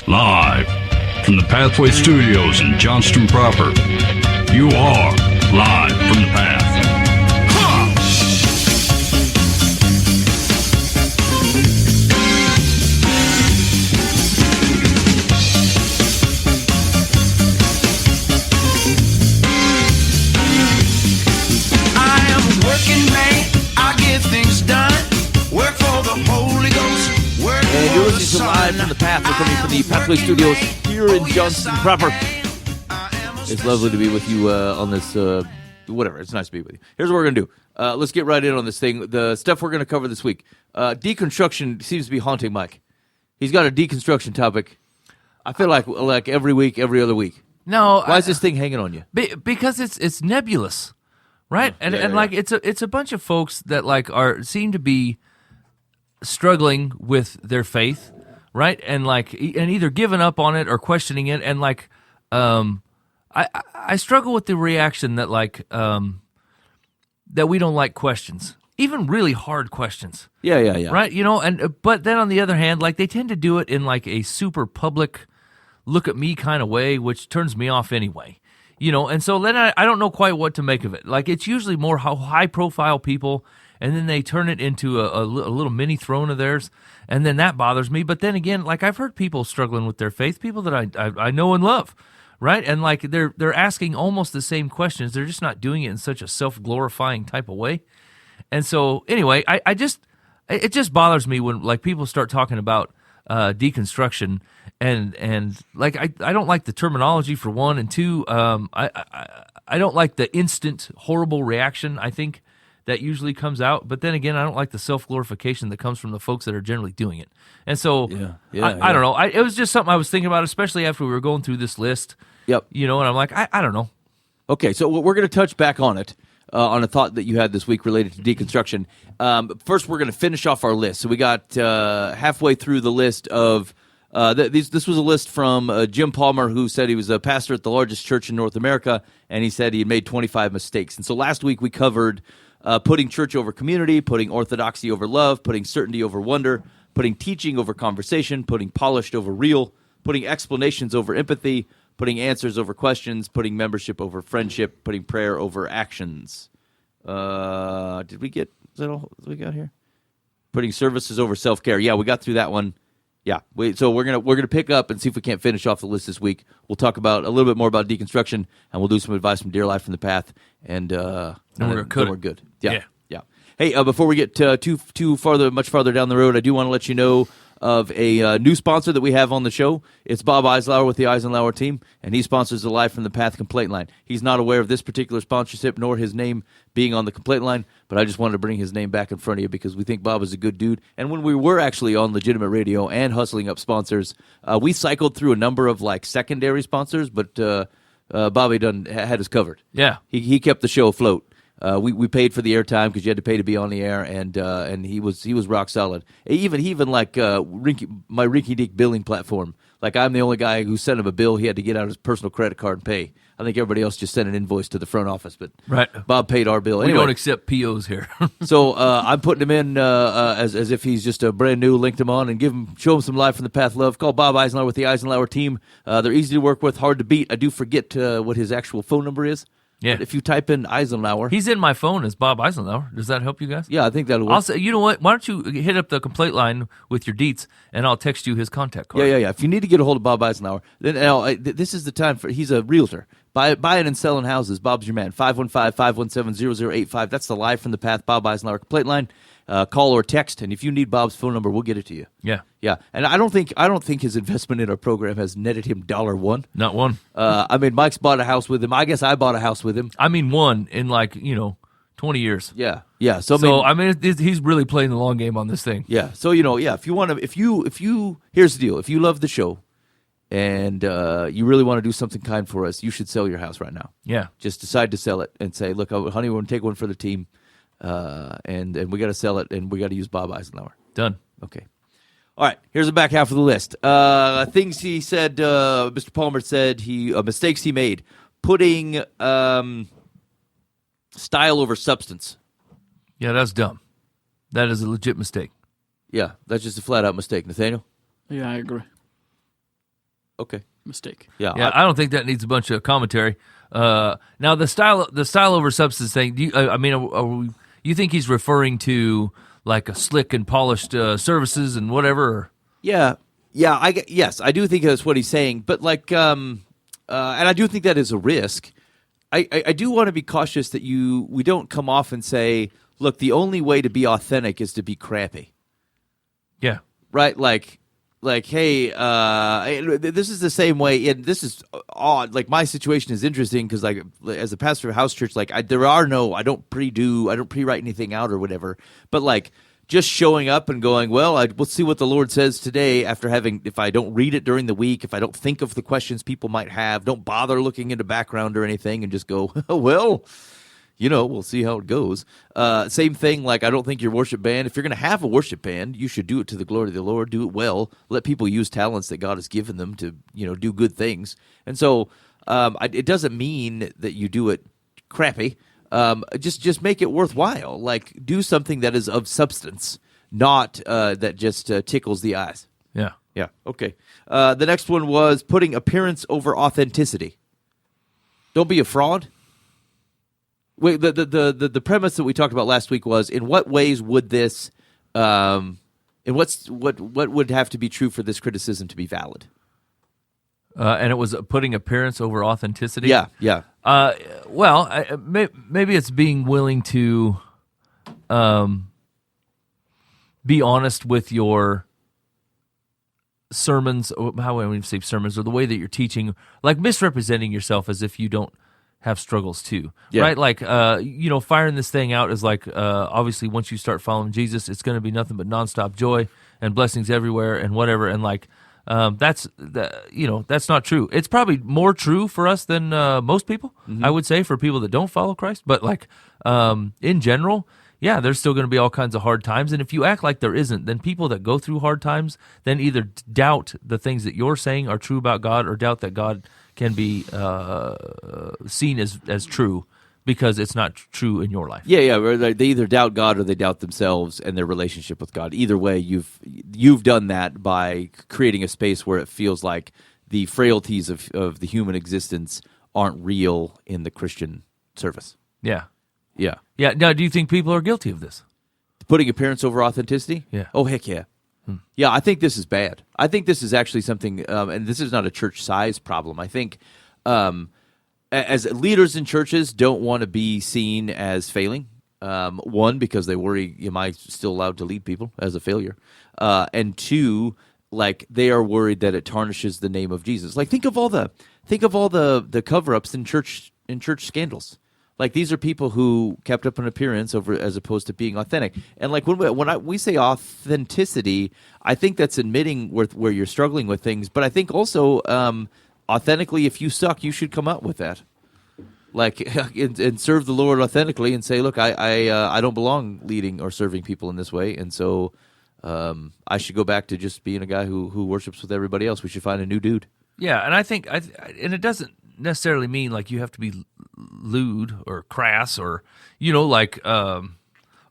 Live from the Pathway Studios in Johnston proper. You are live from the Path. I am a working man. I get things done. Work for the Holy Ghost. Work And for you're the listening to Live Son. from the Path. We're coming from the Pathway Studios here in Johnston proper. It's lovely to be with you on this, whatever. It's nice to be with you. Here's what we're going to do. Let's get right in on this thing. The stuff we're going to cover this week. Deconstruction seems to be haunting Mike. He's got a deconstruction topic. I feel like every week, every other week. No, Why is this thing hanging on you? because it's nebulous, right? And like it's a bunch of folks that like seem to be struggling with their faith, right? And either giving up on it or questioning it. And like, I struggle with the reaction that that we don't like questions, even really hard questions. Yeah. Right? You know, but then on the other hand, like they tend to do it in like a super public, look at me kind of way, which turns me off anyway. You know, and so then I don't know quite what to make of it. Like it's usually more how high profile people, and then they turn it into a little mini throne of theirs, and then that bothers me. But then again, like I've heard people struggling with their faith, people that I know and love, right? And like they're asking almost the same questions. They're just not doing it in such a self-glorifying type of way. And so anyway, it just bothers me when like people start talking about deconstruction and like I don't like the terminology for one, and two, I don't like the instant horrible reaction I think that usually comes out. But then again, I don't like the self-glorification that comes from the folks that are generally doing it. And so I don't know. It was just something I was thinking about, especially after we were going through this list. Yep. You know, and I'm like, I don't know. Okay, so we're going to touch back on it, on a thought that you had this week related to deconstruction. First, we're going to finish off our list. So we got halfway through the list of this was a list from Jim Palmer, who said he was a pastor at the largest church in North America, and he said he had made 25 mistakes. And so last week we covered putting church over community, putting orthodoxy over love, putting certainty over wonder, putting teaching over conversation, putting polished over real, putting explanations over empathy, putting answers over questions, putting membership over friendship, putting prayer over actions. Is that all we got here? Putting services over self-care. Yeah, we got through that one. Yeah, so we're gonna pick up and see if we can't finish off the list this week. We'll talk about a little bit more about deconstruction, and we'll do some advice from Dear Life from the Path, and we're good. Yeah. Hey, before we get much farther down the road, I do want to let you know of a new sponsor that we have on the show. It's Bob Eisenhower with the Eisenhower team, and he sponsors the Live from the Path complaint line. He's not aware of this particular sponsorship nor his name being on the complaint line, but I just wanted to bring his name back in front of you because we think Bob is a good dude. And when we were actually on legitimate radio and hustling up sponsors, we cycled through a number of like secondary sponsors, but Bobby had us covered. Yeah. He kept the show afloat. We paid for the airtime because you had to pay to be on the air, and he was rock solid. He even like my rinky-dink billing platform. Like I'm the only guy who sent him a bill. He had to get out his personal credit card and pay. I think everybody else just sent an invoice to the front office, but right. Bob paid our bill. We Anyway, don't accept POs here. so I'm putting him in as if he's just a brand new. Linked him on and show him some Live from the Path love. Call Bob Eisenhower with the Eisenhower team. They're easy to work with, hard to beat. I do forget what his actual phone number is. Yeah. But if you type in Eisenhower, He's in my phone as Bob Eisenhower. Does that help you guys? yeah, I think that'll work. Also, you know what? Why don't you hit up the complaint line with your deets, and I'll text you his contact card. Yeah. If you need to get a hold of Bob Eisenhower, then this is the time for. He's a realtor. Buying and selling houses. Bob's your man. 515-517-0085. That's the Live from the Path Bob Eisenhower complaint line. Call or text, and if you need Bob's phone number, we'll get it to you. Yeah. And I don't think his investment in our program has netted him $1. Not one. I mean, Mike's bought a house with him. I guess I bought a house with him. I mean, one in 20 years. Yeah. So I mean, he's really playing the long game on this thing. Yeah. So if you want to, if you here's the deal. If you love the show, and you really want to do something kind for us, you should sell your house right now. Yeah. Just decide to sell it and say, look, honey, we're going to take one for the team, and we got to sell it, and we got to use Bob Eisenhower. Done. Okay. All right, here's the back half of the list. Things he said, Mr. Palmer said, mistakes he made. Putting style over substance. Yeah, that's dumb. That is a legit mistake. Yeah, that's just a flat-out mistake. Nathaniel? Yeah, I agree. Okay. mistake. Yeah. Yeah, I don't think that needs a bunch of commentary. Now the style over substance thing. Do you, you think he's referring to like a slick and polished services and whatever? Yeah. Yes, I do think that's what he's saying. But like, and I do think that is a risk. I do want to be cautious that we don't come off and say, look, the only way to be authentic is to be crappy. Yeah. Right? Like, hey, this is the same way, and this is odd. Like, my situation is interesting because, like, as a pastor of a house church, like, I don't pre-write anything out or whatever. But like, just showing up and going, well, we'll see what the Lord says today. If I don't read it during the week, if I don't think of the questions people might have, don't bother looking into background or anything, and just go, well, we'll see how it goes. Same thing, like, I don't think your worship band, if you're going to have a worship band, you should do it to the glory of the Lord, do it well, let people use talents that God has given them to, do good things. And so it doesn't mean that you do it crappy. Just make it worthwhile. Like, do something that is of substance, not that just tickles the eyes. Yeah. Yeah, okay. The next one was putting appearance over authenticity. Don't be a fraud. Wait, the premise that we talked about last week was, in what ways would this, what would have to be true for this criticism to be valid? And it was putting appearance over authenticity. Yeah. Maybe it's being willing to be honest with your sermons. How would I say sermons, or the way that you're teaching, like misrepresenting yourself as if you don't have struggles too, right? Like, firing this thing out is like, obviously once you start following Jesus, it's going to be nothing but nonstop joy and blessings everywhere and whatever. And like, that's not true. It's probably more true for us than most people, I would say, for people that don't follow Christ. But like, in general, yeah, there's still going to be all kinds of hard times. And if you act like there isn't, then people that go through hard times then either doubt the things that you're saying are true about God, or doubt that God can be seen as true because it's not true in your life. Yeah. They either doubt God or they doubt themselves and their relationship with God. Either way, you've done that by creating a space where it feels like the frailties of the human existence aren't real in the Christian service. Yeah. Yeah. Now, do you think people are guilty of this? Putting appearance over authenticity? Yeah. Oh, heck yeah. Yeah, I think this is bad. I think this is actually something, and this is not a church size problem. I think as leaders in churches don't want to be seen as failing. One, because they worry, am I still allowed to lead people as a failure? And two, like, they are worried that it tarnishes the name of Jesus. Like, think of all the cover-ups in church scandals. Like, these are people who kept up an appearance as opposed to being authentic. And like, when we say authenticity, I think that's admitting where you're struggling with things. But I think also, authentically, if you suck, you should come out with that. Like, and serve the Lord authentically and say, look, I don't belong leading or serving people in this way. And so I should go back to just being a guy who worships with everybody else. We should find a new dude. Yeah, and I think, and it doesn't necessarily mean like you have to be lewd or crass or, like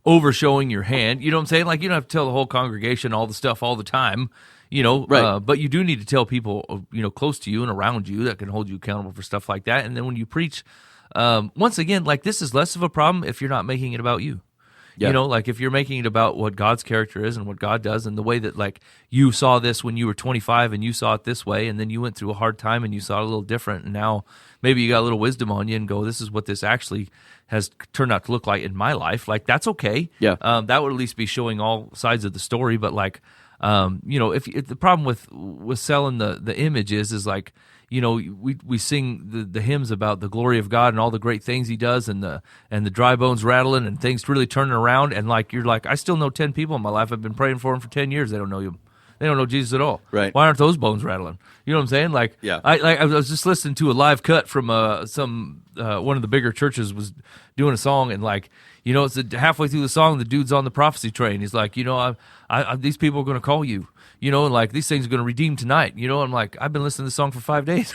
overshowing your hand. You know what I'm saying? Like, you don't have to tell the whole congregation all the stuff all the time, Right. But you do need to tell people, close to you and around you that can hold you accountable for stuff like that. And then when you preach, once again, like, this is less of a problem if you're not making it about you. Yeah. Like, if you're making it about what God's character is and what God does and the way that, like, you saw this when you were 25 and you saw it this way, and then you went through a hard time and you saw it a little different, and now maybe you got a little wisdom on you and go, this is what this actually has turned out to look like in my life. Like, that's okay. Yeah. That would at least be showing all sides of the story. But like, if the problem with selling the image is like, we sing the hymns about the glory of God and all the great things He does, and the dry bones rattling and things really turning around, and like, you're like, I still know 10 people in my life. I've been praying for them for 10 years. They don't know you. They don't know Jesus at all. Right. Why aren't those bones rattling? You know what I'm saying? Like, yeah. I was just listening to a live cut from one of the bigger churches was doing a song, and like, it's halfway through the song, the dude's on the prophecy train. He's like, I these people are going to call you. And like, these things are going to redeem tonight. I'm like, I've been listening to this song for 5 days.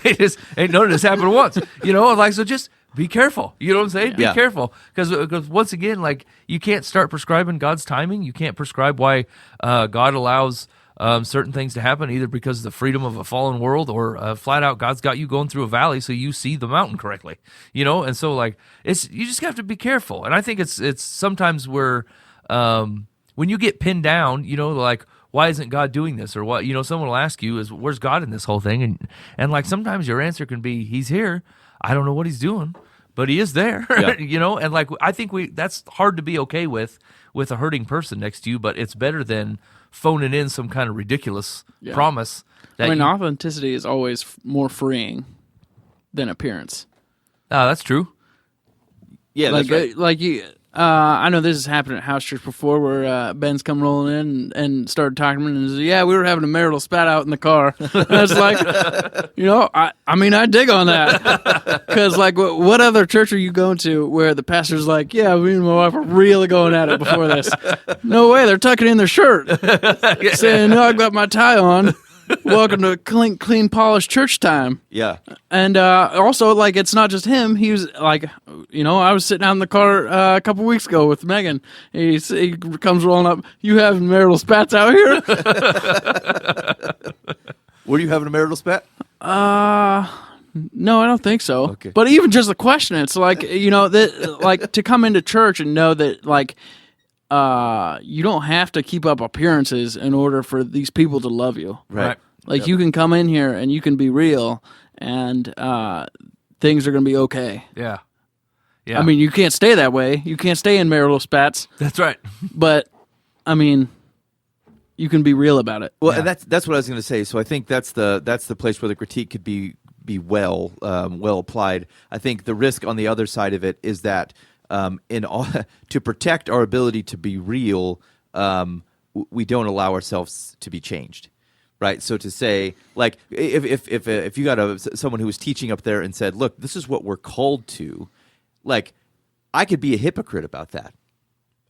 It just ain't none of this happened once. Like, so just be careful. You know what I'm saying? Yeah. Be careful. Because once again, like, you can't start prescribing God's timing. You can't prescribe why God allows certain things to happen, either because of the freedom of a fallen world or flat out God's got you going through a valley so you see the mountain correctly, and so like you just have to be careful. And I think it's sometimes where when you get pinned down, like, why isn't God doing this, or what, someone will ask you is, where's God in this whole thing? And like sometimes your answer can be, he's here. I don't know what he's doing, but he is there. Yeah. And like I think that's hard to be okay with a hurting person next to you, but it's better than phoning in some kind of ridiculous promise. Authenticity is always more freeing than appearance. That's true. Yeah, that's right. I know this has happened at house church before, where Ben's come rolling in and started talking to me, and said, "Yeah, we were having a marital spat out in the car." And it's like, I dig on that, because like, what other church are you going to where the pastor's like, "Yeah, me and my wife are really going at it before this"? No way, they're tucking in their shirt, saying, "No, I've got my tie on. Welcome to clean, polished church time." Yeah. And also, like, it's not just him. He was like, I was sitting out in the car a couple weeks ago with Megan. He comes rolling up. "You having marital spats out here?" Were you having a marital spat? No, I don't think so. Okay. But even just the question, it's like, like to come into church and know that, like, you don't have to keep up appearances in order for these people to love you. Right. Like, you can come in here and you can be real, and things are going to be okay. Yeah. I mean, you can't stay that way. You can't stay in marital spats. That's right. But, I mean, you can be real about it. Well, and that's what I was going to say. So I think that's the place where the critique could be well applied. I think the risk on the other side of it is that to protect our ability to be real, we don't allow ourselves to be changed, right? So to say, like, if you got someone who was teaching up there and said, "Look, this is what we're called to," like, I could be a hypocrite about that.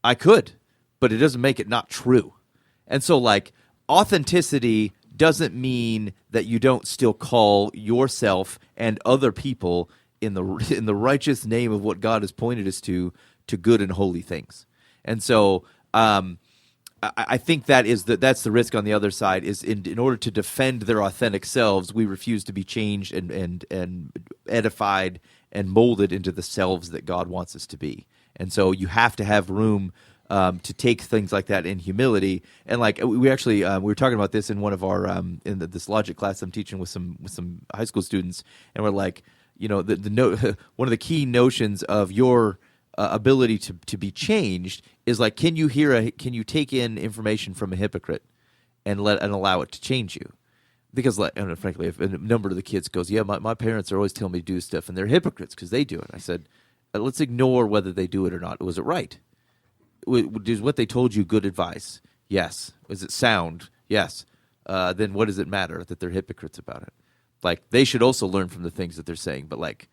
I could, but it doesn't make it not true. And so, like, authenticity doesn't mean that you don't still call yourself and other people in the righteous name of what God has pointed us to good and holy things. And so I think that's the risk on the other side, is in order to defend their authentic selves, we refuse to be changed and edified and molded into the selves that God wants us to be. And so you have to have room to take things like that in humility. And like we actually we were talking about this in one of our this logic class I'm teaching with some high school students, and we're like, one of the key notions of your ability to be changed is like, can you take in information from a hypocrite and allow it to change you? Because, like, frankly, if a number of the kids goes, "Yeah, my parents are always telling me to do stuff, and they're hypocrites because they do it." I said, let's ignore whether they do it or not. Was it right? Is what they told you good advice? Yes. Was it sound? Yes. Then what does it matter that they're hypocrites about it? Like, they should also learn from the things that they're saying, but like,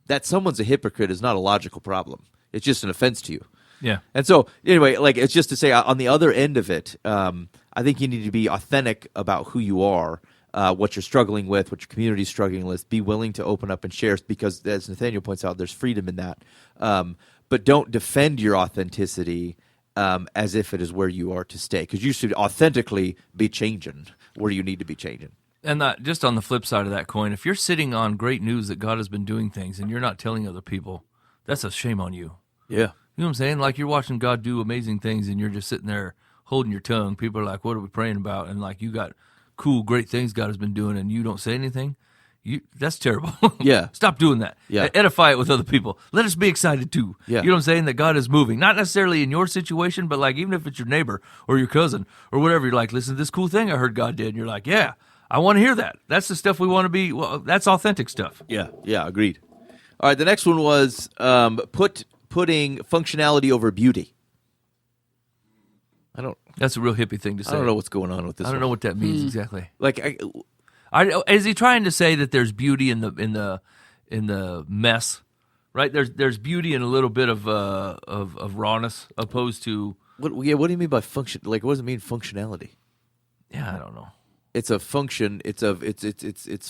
that someone's a hypocrite is not a logical problem. It's just an offense to you. Yeah. And so, anyway, like, it's just to say, on the other end of it, I think you need to be authentic about who you are, what you're struggling with, what your community's struggling with. Be willing to open up and share, because, as Nathaniel points out, there's freedom in that. But don't defend your authenticity as if it is where you are to stay, because you should authentically be changing where you need to be changing. And just on the flip side of that coin, if you're sitting on great news that God has been doing things and you're not telling other people, that's a shame on you. Yeah. You know what I'm saying? Like, you're watching God do amazing things and you're just sitting there holding your tongue. People are like, "What are we praying about?" And like, you got cool, great things God has been doing and you don't say anything. That's terrible. Yeah. Stop doing that. Yeah. Edify it with other people. Let us be excited too. Yeah. You know what I'm saying? That God is moving. Not necessarily in your situation, but like, even if it's your neighbor or your cousin or whatever, you're like, "Listen to this cool thing I heard God did." And you're like, "Yeah, I want to hear that." That's the stuff we want to be. Well, that's authentic stuff. Yeah, agreed. All right, the next one was putting functionality over beauty. That's a real hippie thing to say. I don't know what's going on with this. I don't know what that means exactly. Like, Is he trying to say that there's beauty in the mess, right? There's beauty in a little bit of rawness, opposed to what do you mean by function? Like, what does it mean, functionality? Yeah, I don't know. It's a function. It's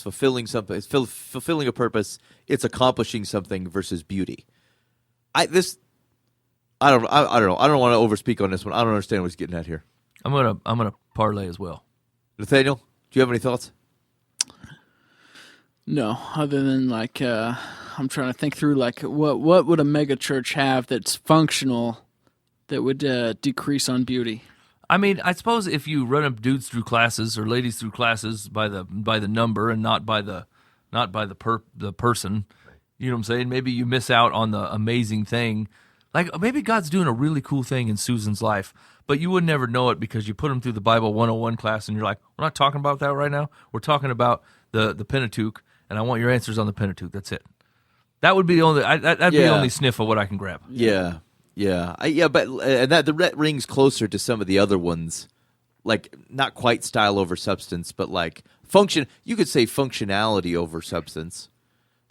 fulfilling something. It's fulfilling a purpose. It's accomplishing something versus beauty. I don't know. I don't want to overspeak on this one. I don't understand what he's getting at here. I'm gonna parlay as well. Nathaniel, do you have any thoughts? No, other than like I'm trying to think through like what would a mega church have that's functional that would decrease on beauty. I mean, I suppose if you run up dudes through classes or ladies through classes by the number and not by the person, you know what I'm saying? Maybe you miss out on the amazing thing. Like maybe God's doing a really cool thing in Susan's life, but you would never know it because you put them through the Bible 101 class and you're like, we're not talking about that right now. We're talking about the Pentateuch, and I want your answers on the Pentateuch. That's it. That would be the only that'd be the only sniff of what I can grab. Yeah. But and that rings closer to some of the other ones, like not quite style over substance, but like function. You could say functionality over substance.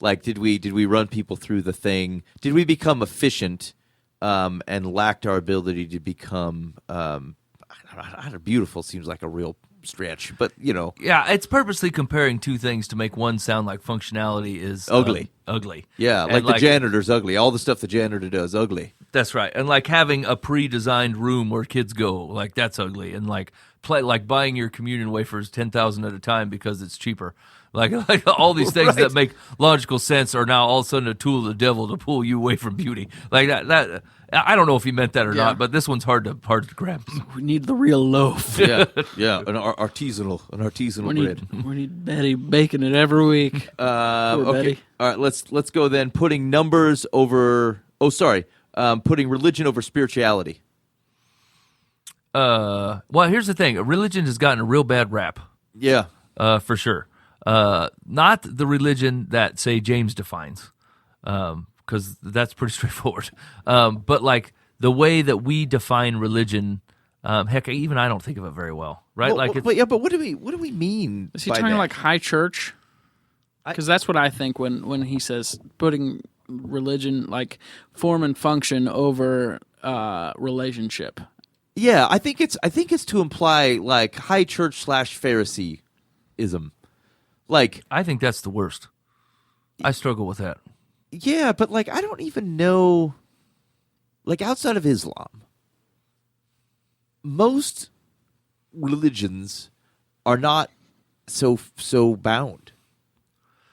Like, did we run people through the thing? Did we become efficient and lacked our ability to become? I don't know, beautiful seems like a real stretch, but you know. Yeah, it's purposely comparing two things to make one sound like functionality is ugly. Ugly. Yeah, like the janitor's ugly. All the stuff the janitor does, ugly. That's right. And like having a pre-designed room where kids go, like that's ugly. And like buying your communion wafers 10,000 at a time because it's cheaper. Like all these things that make logical sense are now all of a sudden a tool of the devil to pull you away from beauty. Like that I don't know if he meant that or not, but this one's hard to grab. We need the real loaf. Yeah, an artisanal bread. We need Betty baking it every week. Okay, Betty. all right. Let's go then. Putting numbers over. Oh, sorry. Putting religion over spirituality. Well, here's the thing. Religion has gotten a real bad rap. Yeah. For sure. Not the religion that, say, James defines, because that's pretty straightforward. But like the way that we define religion, heck, even I don't think of it very well, right? Well, but what do we mean? Is he by talking that? like high church? Because that's what I think when he says putting religion like form and function over relationship. Yeah, I think it's to imply like high church / Phariseeism. Like, I think that's the worst. I struggle with that. Yeah, but like I don't even know. Like outside of Islam, most religions are not so bound.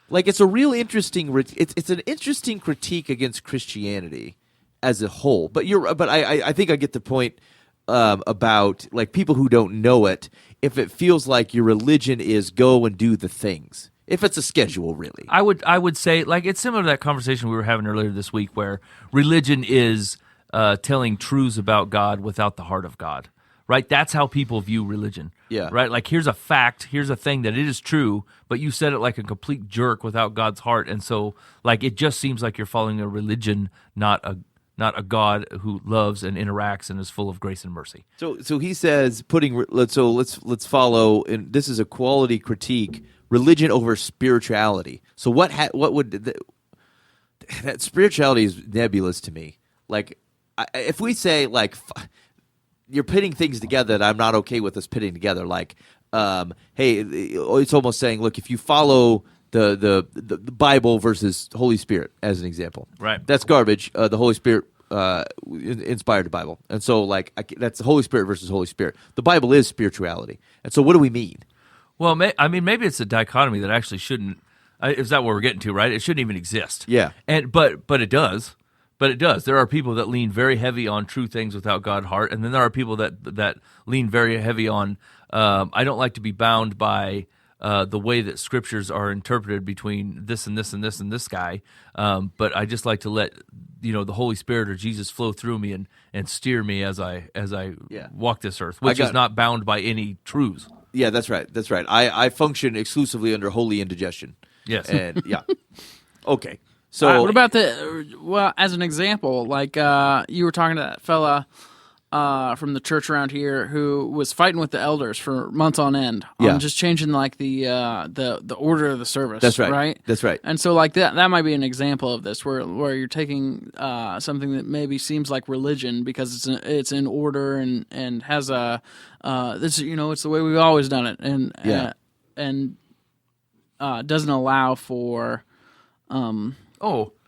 Like it's a real interesting. It's an interesting critique against Christianity as a whole. But I think I get the point about like people who don't know it. If it feels like your religion is go and do the things, if it's a schedule, really, I would say like it's similar to that conversation we were having earlier this week, where religion is telling truths about God without the heart of God. Right? That's how people view religion. Yeah. Right? Like, here's a fact, here's a thing that it is true, but you said it like a complete jerk without God's heart. And so, like, it just seems like you're following a religion, not a God who loves and interacts and is full of grace and mercy. So he says let's follow, and this is a quality critique, religion over spirituality. So what would that spirituality is nebulous to me. Like, if we say like you're pitting things together that I'm not okay with us pitting together. Like, hey, it's almost saying, look, if you follow the Bible versus Holy Spirit as an example, right? That's garbage. The Holy Spirit inspired the Bible, and so like that's the Holy Spirit versus Holy Spirit. The Bible is spirituality, and so what do we mean? Well, I mean, maybe it's a dichotomy that actually shouldn't. Is that what we're getting to? Right? It shouldn't even exist. Yeah. But it does. But it does. There are people that lean very heavy on true things without God's heart, and then there are people that lean very heavy on I don't like to be bound by the way that scriptures are interpreted between this and this and this and this guy, but I just like to let the Holy Spirit or Jesus flow through me and steer me as I walk this earth, which is not bound by any truths. Yeah, that's right. That's right. I function exclusively under holy indigestion. Yes. And yeah. Okay. So what about as an example, like you were talking to that fella from the church around here who was fighting with the elders for months on end on just changing like the order of the service. That's right. Right? That's right. And so like that might be an example of this where you're taking something that maybe seems like religion because it's in order and has a this it's the way we've always done it and doesn't allow for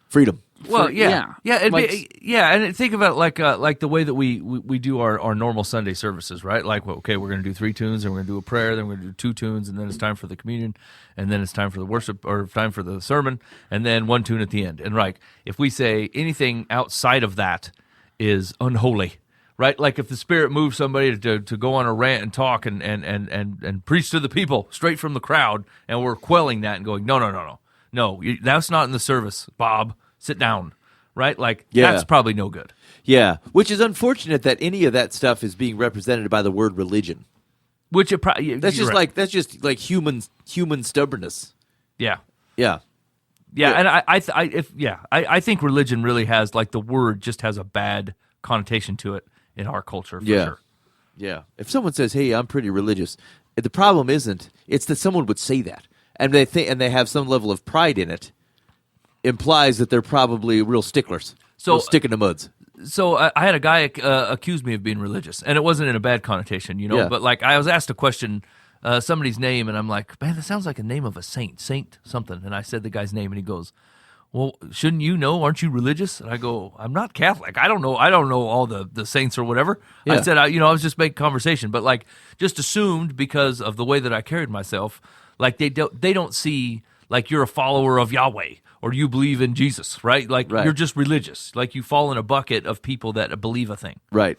freedom. Well, yeah. And think about it like the way that we do our normal Sunday services, right? Like, well, okay, we're going to do 3 tunes, and we're going to do a prayer, then we're going to do 2 tunes, and then it's time for the communion, and then it's time for the worship or time for the sermon, and then 1 tune at the end. And right, if we say anything outside of that is unholy, right? Like if the Spirit moves somebody to go on a rant and talk and preach to the people straight from the crowd, and we're quelling that and going, no, that's not in the service, Bob. Sit down, right? Like that's probably no good. Yeah, which is unfortunate that any of that stuff is being represented by the word religion. Which that's just like human stubbornness. Yeah. Yeah. And I think religion really has, like, the word just has a bad connotation to it in our culture for sure. Yeah. If someone says, "Hey, I'm pretty religious," the problem it's that someone would say that, and they have some level of pride in it, implies that they're probably real sticklers. So stick in the muds. So I had a guy accuse me of being religious, and it wasn't in a bad connotation, Yeah. But like I was asked a question, somebody's name, and I'm like, man, that sounds like a name of a saint something. And I said the guy's name, and he goes, well, shouldn't you know? Aren't you religious? And I go, I'm not Catholic. I don't know all the saints or whatever. Yeah. I said, I was just making conversation, but like just assumed because of the way that I carried myself, like they don't see like you're a follower of Yahweh or you believe in Jesus, right? Like you're just religious. Like you fall in a bucket of people that believe a thing. Right.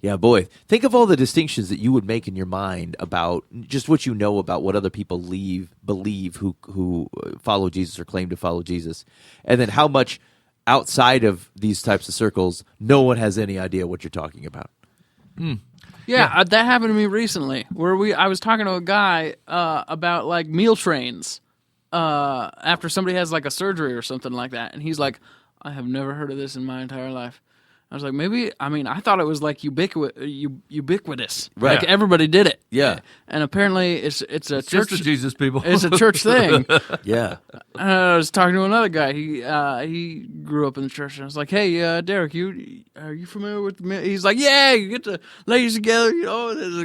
Yeah, boy. Think of all the distinctions that you would make in your mind about just what you know about what other people believe who follow Jesus or claim to follow Jesus. And then how much outside of these types of circles, no one has any idea what you're talking about. Yeah, that happened to me recently where I was talking to a guy about like meal trains after somebody has like a surgery or something like that. And he's like, I have never heard of this in my entire life. I was like, I thought it was like ubiquitous. Right. Like everybody did it. Yeah. And apparently it's a church. Just the Jesus people. It's a church thing. Yeah. I was talking to another guy. He grew up in the church, and I was like, "Hey, Derek, are you familiar with the meal?" He's like, "Yeah, you get the ladies together,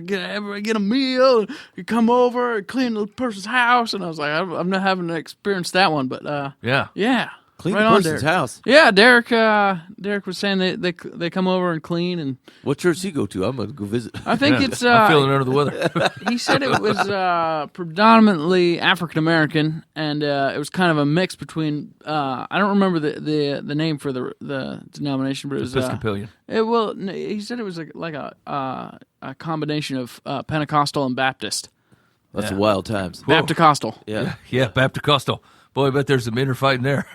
get a meal. You come over, and clean the person's house." And I was like, "I'm not having experienced that one, but yeah." Clean right the on, person's Derek. house. Yeah, Derek was saying they come over and clean, and What church does he go to? I'm going to go visit. I think it's I'm feeling under the weather. he said it was predominantly African American, and it was kind of a mix between I don't remember the name for the denomination, but it was Episcopalian. He said it was like a combination of Pentecostal and Baptist. That's wild times. Baptist-costal. Yeah. Yeah, Baptist-costal. Boy, I bet there's some inner fighting there.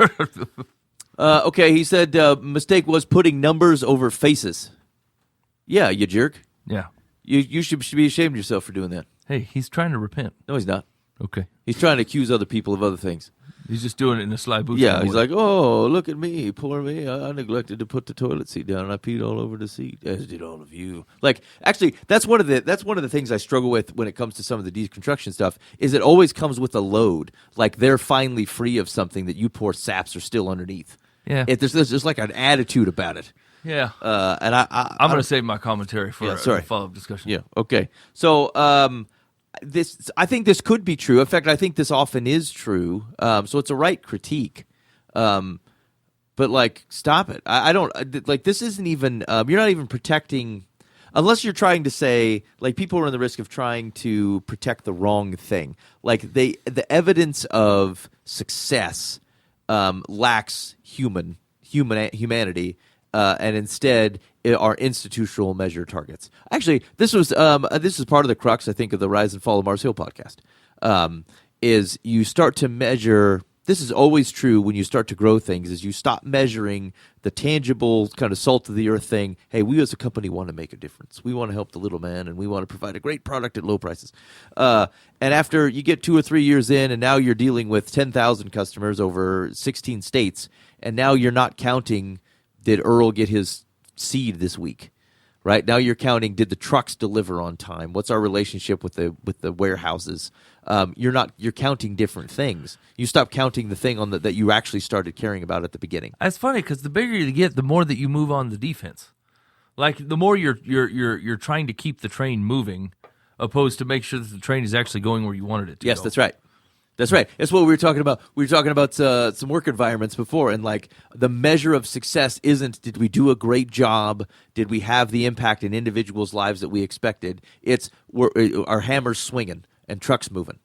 Okay, he said mistake was putting numbers over faces. Yeah, you jerk. Yeah. You should be ashamed of yourself for doing that. Hey, he's trying to repent. No, he's not. Okay. He's trying to accuse other people of other things. He's just doing it in a sly boots. Yeah, he's like, oh, look at me, poor me. I neglected to put the toilet seat down, and I peed all over the seat, as did all of you. Like, actually, that's one of the things I struggle with when it comes to some of the deconstruction stuff. Is it always comes with a load, like they're finally free of something that you poor saps are still underneath. Yeah. There's like an attitude about it. Yeah. And I'm going to save my commentary for a follow-up discussion. Yeah. Okay. So, I think this could be true. In fact, I think this often is true. So it's a right critique. But like, stop it. I don't like. This isn't even. You're not even protecting, unless you're trying to say like people are on the risk of trying to protect the wrong thing. Like the evidence of success lacks humanity. And instead are institutional measure targets. Actually, this is part of the crux, I think, of the Rise and Fall of Mars Hill podcast. Is you start to measure. This is always true when you start to grow things. Is you stop measuring the tangible kind of salt of the earth thing. Hey, we as a company want to make a difference. We want to help the little man, and we want to provide a great product at low prices. And after you get 2 or 3 years in, and now you're dealing with 10,000 customers over 16 states, and now you're not counting. Did Earl get his seed this week? Right now, you're counting. Did the trucks deliver on time? What's our relationship with the warehouses? You're counting different things. You stop counting the thing that you actually started caring about at the beginning. That's funny because the bigger you get, the more that you move on the defense. Like the more you're trying to keep the train moving, opposed to make sure that the train is actually going where you wanted it to. Yes, go. that's right. That's right. That's what we were talking about. We were talking about some work environments before, and like the measure of success isn't did we do a great job? Did we have the impact in individuals' lives that we expected? It's our hammers swinging and trucks moving.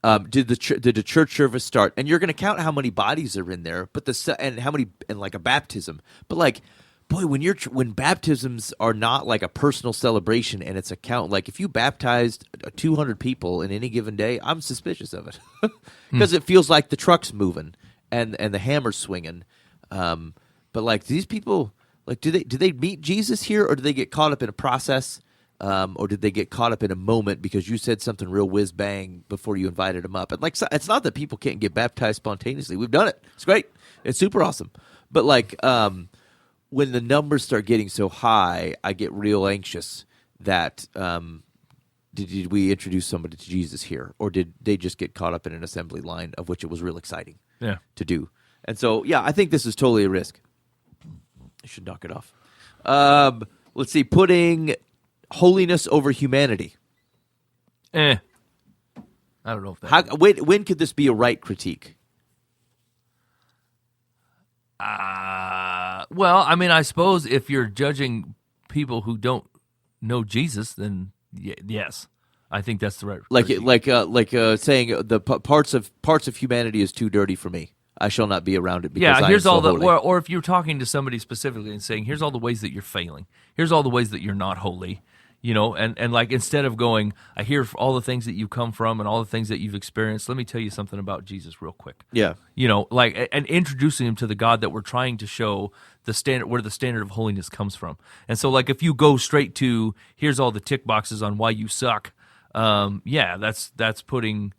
Did the church service start? And you're going to count how many bodies are in there, but and how many and like a baptism. But like, boy, when baptisms are not like a personal celebration and it's a count, like if you baptized 200 people in any given day, I'm suspicious of it because it feels like the truck's moving and the hammer's swinging. But like these people, like do they meet Jesus here, or do they get caught up in a process, or did they get caught up in a moment because you said something real whiz bang before you invited them up? And like it's not that people can't get baptized spontaneously. We've done it. It's great. It's super awesome. But like when the numbers start getting so high, I get real anxious that did we introduce somebody to Jesus here, or did they just get caught up in an assembly line of which it was real exciting to do? And so, yeah, I think this is totally a risk. I should knock it off. Let's see, putting holiness over humanity. I don't know if that. When could this be a right critique? Well, I mean, I suppose if you're judging people who don't know Jesus, then yes, I think that's the right. Saying the parts of humanity is too dirty for me. I shall not be around it because here's I am all so the holy. or if you're talking to somebody specifically and saying, here's all the ways that you're failing. Here's all the ways that you're not holy. You know, and like instead of going, I hear all the things that you come from and all the things that you've experienced. Let me tell you something about Jesus real quick. Yeah. You know, like, and introducing him to the God that we're trying to show the standard, where the standard of holiness comes from. And so, like, if you go straight to here's all the tick boxes on why you suck, that's putting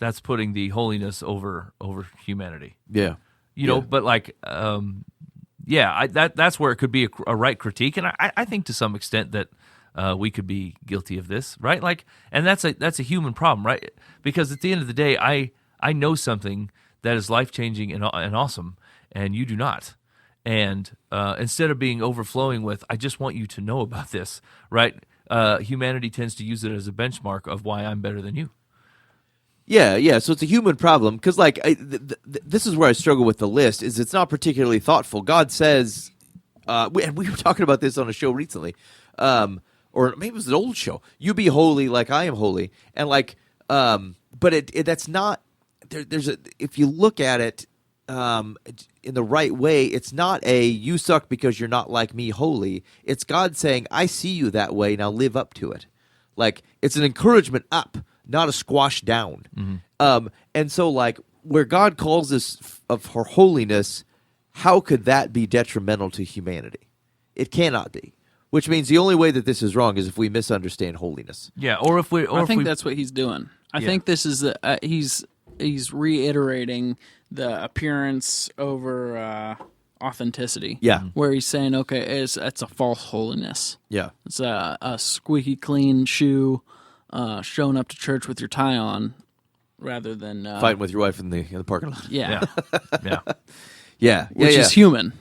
the holiness over humanity. Yeah. You know, but like, that's where it could be a right critique, and I think to some extent that. We could be guilty of this, right? Like, and that's a human problem, right? Because at the end of the day, I know something that is life changing and awesome, and you do not. And instead of being overflowing with, I just want you to know about this, right? Humanity tends to use it as a benchmark of why I'm better than you. Yeah. So it's a human problem because, like, this is where I struggle with the list. Is it's not particularly thoughtful. God says, we were talking about this on a show recently. Or maybe it was an old show. You be holy like I am holy, and like, but that's not. There's a. If you look at it in the right way, it's not a you suck because you're not like me holy. It's God saying, I see you that way. Now live up to it. Like it's an encouragement up, not a squash down. Mm-hmm. And so like where God calls us for holiness, how could that be detrimental to humanity? It cannot be. Which means the only way that this is wrong is if we misunderstand holiness. Yeah, or if we. I think that's what he's doing. I think this is he's reiterating the appearance over authenticity. Yeah, where he's saying, okay, it's a false holiness. Yeah, it's a squeaky clean shoe, showing up to church with your tie on, rather than fighting with your wife in the parking lot. Yeah, which is human.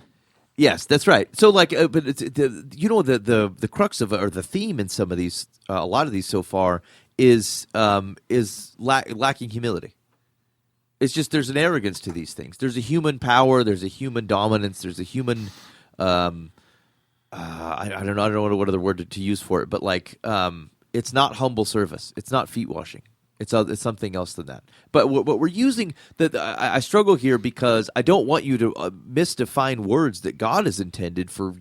Yes, that's right. So, like, but it's, the crux of or the theme in some of these, a lot of these so far is lacking humility. It's just there's an arrogance to these things. There's a human power. There's a human dominance. There's a human. I don't know what other word to use for it, but like, it's not humble service. It's not feet washing. It's something else than that. But what we're using, I struggle here because I don't want you to misdefine words that God has intended for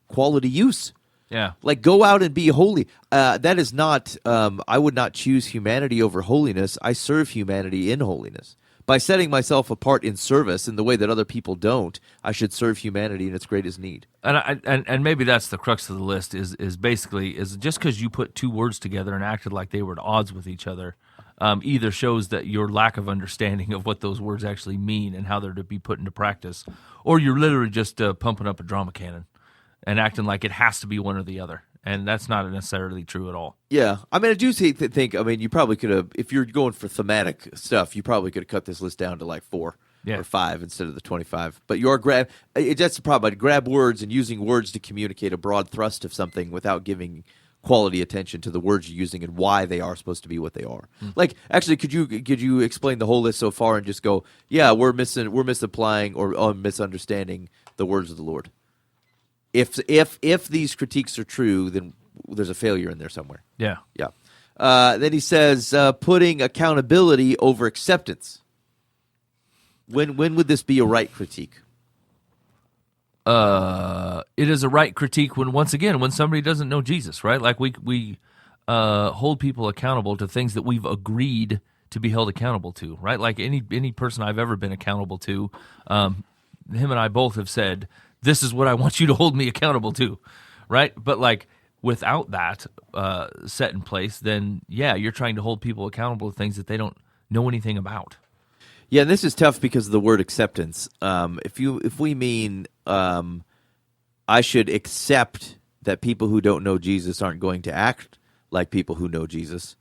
quality use. Yeah. Like go out and be holy. That is not, I would not choose humanity over holiness. I serve humanity in holiness. By setting myself apart in service in the way that other people don't, I should serve humanity in its greatest need. And maybe that's the crux of the list is basically just because you put two words together and acted like they were at odds with each other, either shows that your lack of understanding of what those words actually mean and how they're to be put into practice, or you're literally just pumping up a drama cannon and acting like it has to be one or the other. And that's not necessarily true at all. Yeah. I mean, I do think, I mean, you probably could have, if you're going for thematic stuff, you probably could have cut this list down to like 4 or 5 instead of the 25. But that's the problem. I'd grab words and using words to communicate a broad thrust of something without giving quality attention to the words you're using and why they are supposed to be what they are. Like, actually, could you explain the whole list so far and just go, yeah, we're misapplying or misunderstanding the words of the Lord. If these critiques are true, then there's a failure in there somewhere. Yeah. Yeah. Then he says, putting accountability over acceptance. When would this be a right critique? It is a right critique when somebody doesn't know Jesus, right? Like we hold people accountable to things that we've agreed to be held accountable to, right? Like any person I've ever been accountable to, him and I both have said, this is what I want you to hold me accountable to, right? But like without that set in place, then yeah, you're trying to hold people accountable to things that they don't know anything about. Yeah, and this is tough because of the word acceptance. If we mean I should accept that people who don't know Jesus aren't going to act like people who know Jesus,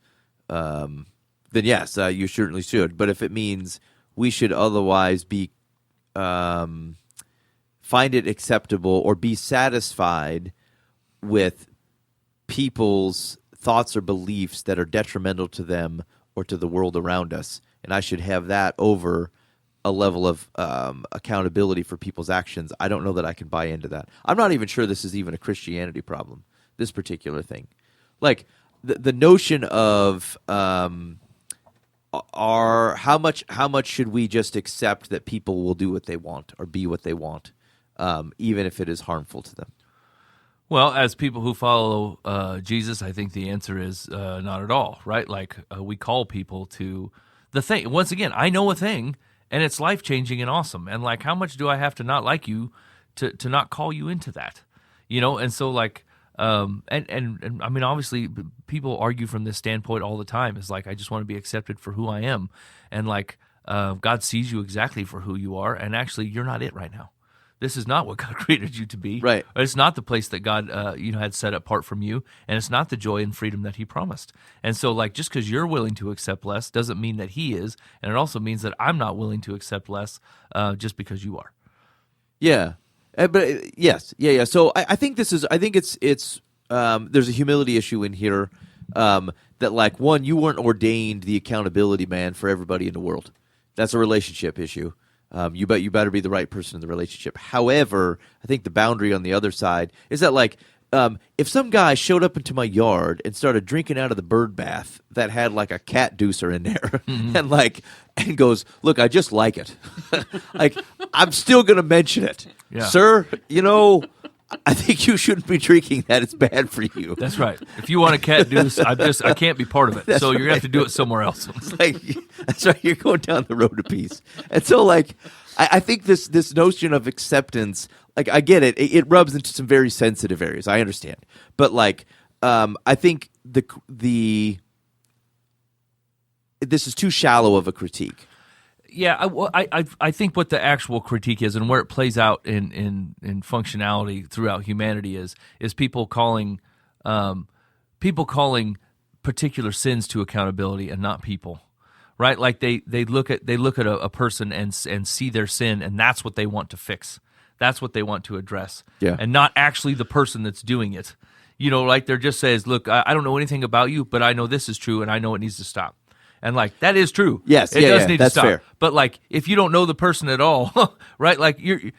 then yes, you certainly should. But if it means we should otherwise be find it acceptable or be satisfied with people's thoughts or beliefs that are detrimental to them or to the world around us, and I should have that over a level of accountability for people's actions, I don't know that I can buy into that. I'm not even sure this is even a Christianity problem, this particular thing. Like, the notion of how much should we just accept that people will do what they want or be what they want, even if it is harmful to them? Well, as people who follow Jesus, I think the answer is not at all, right? Like we call people to the thing. Once again, I know a thing, and it's life-changing and awesome. And like, how much do I have to not like you to not call you into that? You know, and so like, and I mean, obviously, people argue from this standpoint all the time. Is like, I just want to be accepted for who I am, and like, God sees you exactly for who you are, and actually, you're not it right now. This is not what God created you to be. Right. It's not the place that God had set apart from you, and it's not the joy and freedom that He promised. And so, like, just because you're willing to accept less doesn't mean that He is, and it also means that I'm not willing to accept less just because you are. Yeah, but yes, yeah. So I think it's there's a humility issue in here that, like, one, you weren't ordained the accountability man for everybody in the world. That's a relationship issue. You better be the right person in the relationship. However, I think the boundary on the other side is that, like, if some guy showed up into my yard and started drinking out of the bird bath that had like a cat deucer in there, and goes, "Look, I just like it," like, I'm still gonna mention it, Yeah. Sir. You know, I think you shouldn't be drinking that. It's bad for you. That's right. If you want a cat deuce, I can't be part of it. So you're gonna have to do it somewhere else. It's like, that's right. You're going down the road a piece, and so, like, I think this notion of acceptance, like, I get it. It rubs into some very sensitive areas. I understand, but like, I think this is too shallow of a critique. Yeah, I think what the actual critique is and where it plays out in functionality throughout humanity is people calling particular sins to accountability and not people, right? Like they look at a person and see their sin, and that's what they want to fix. That's what they want to address, Yeah. and not actually the person that's doing it. You know, like they're just says, look, I don't know anything about you, but I know this is true, and I know it needs to stop. And like, that is true. Yes, it does need that's to stop. fair. But like, if you don't know the person at all, right? Like you're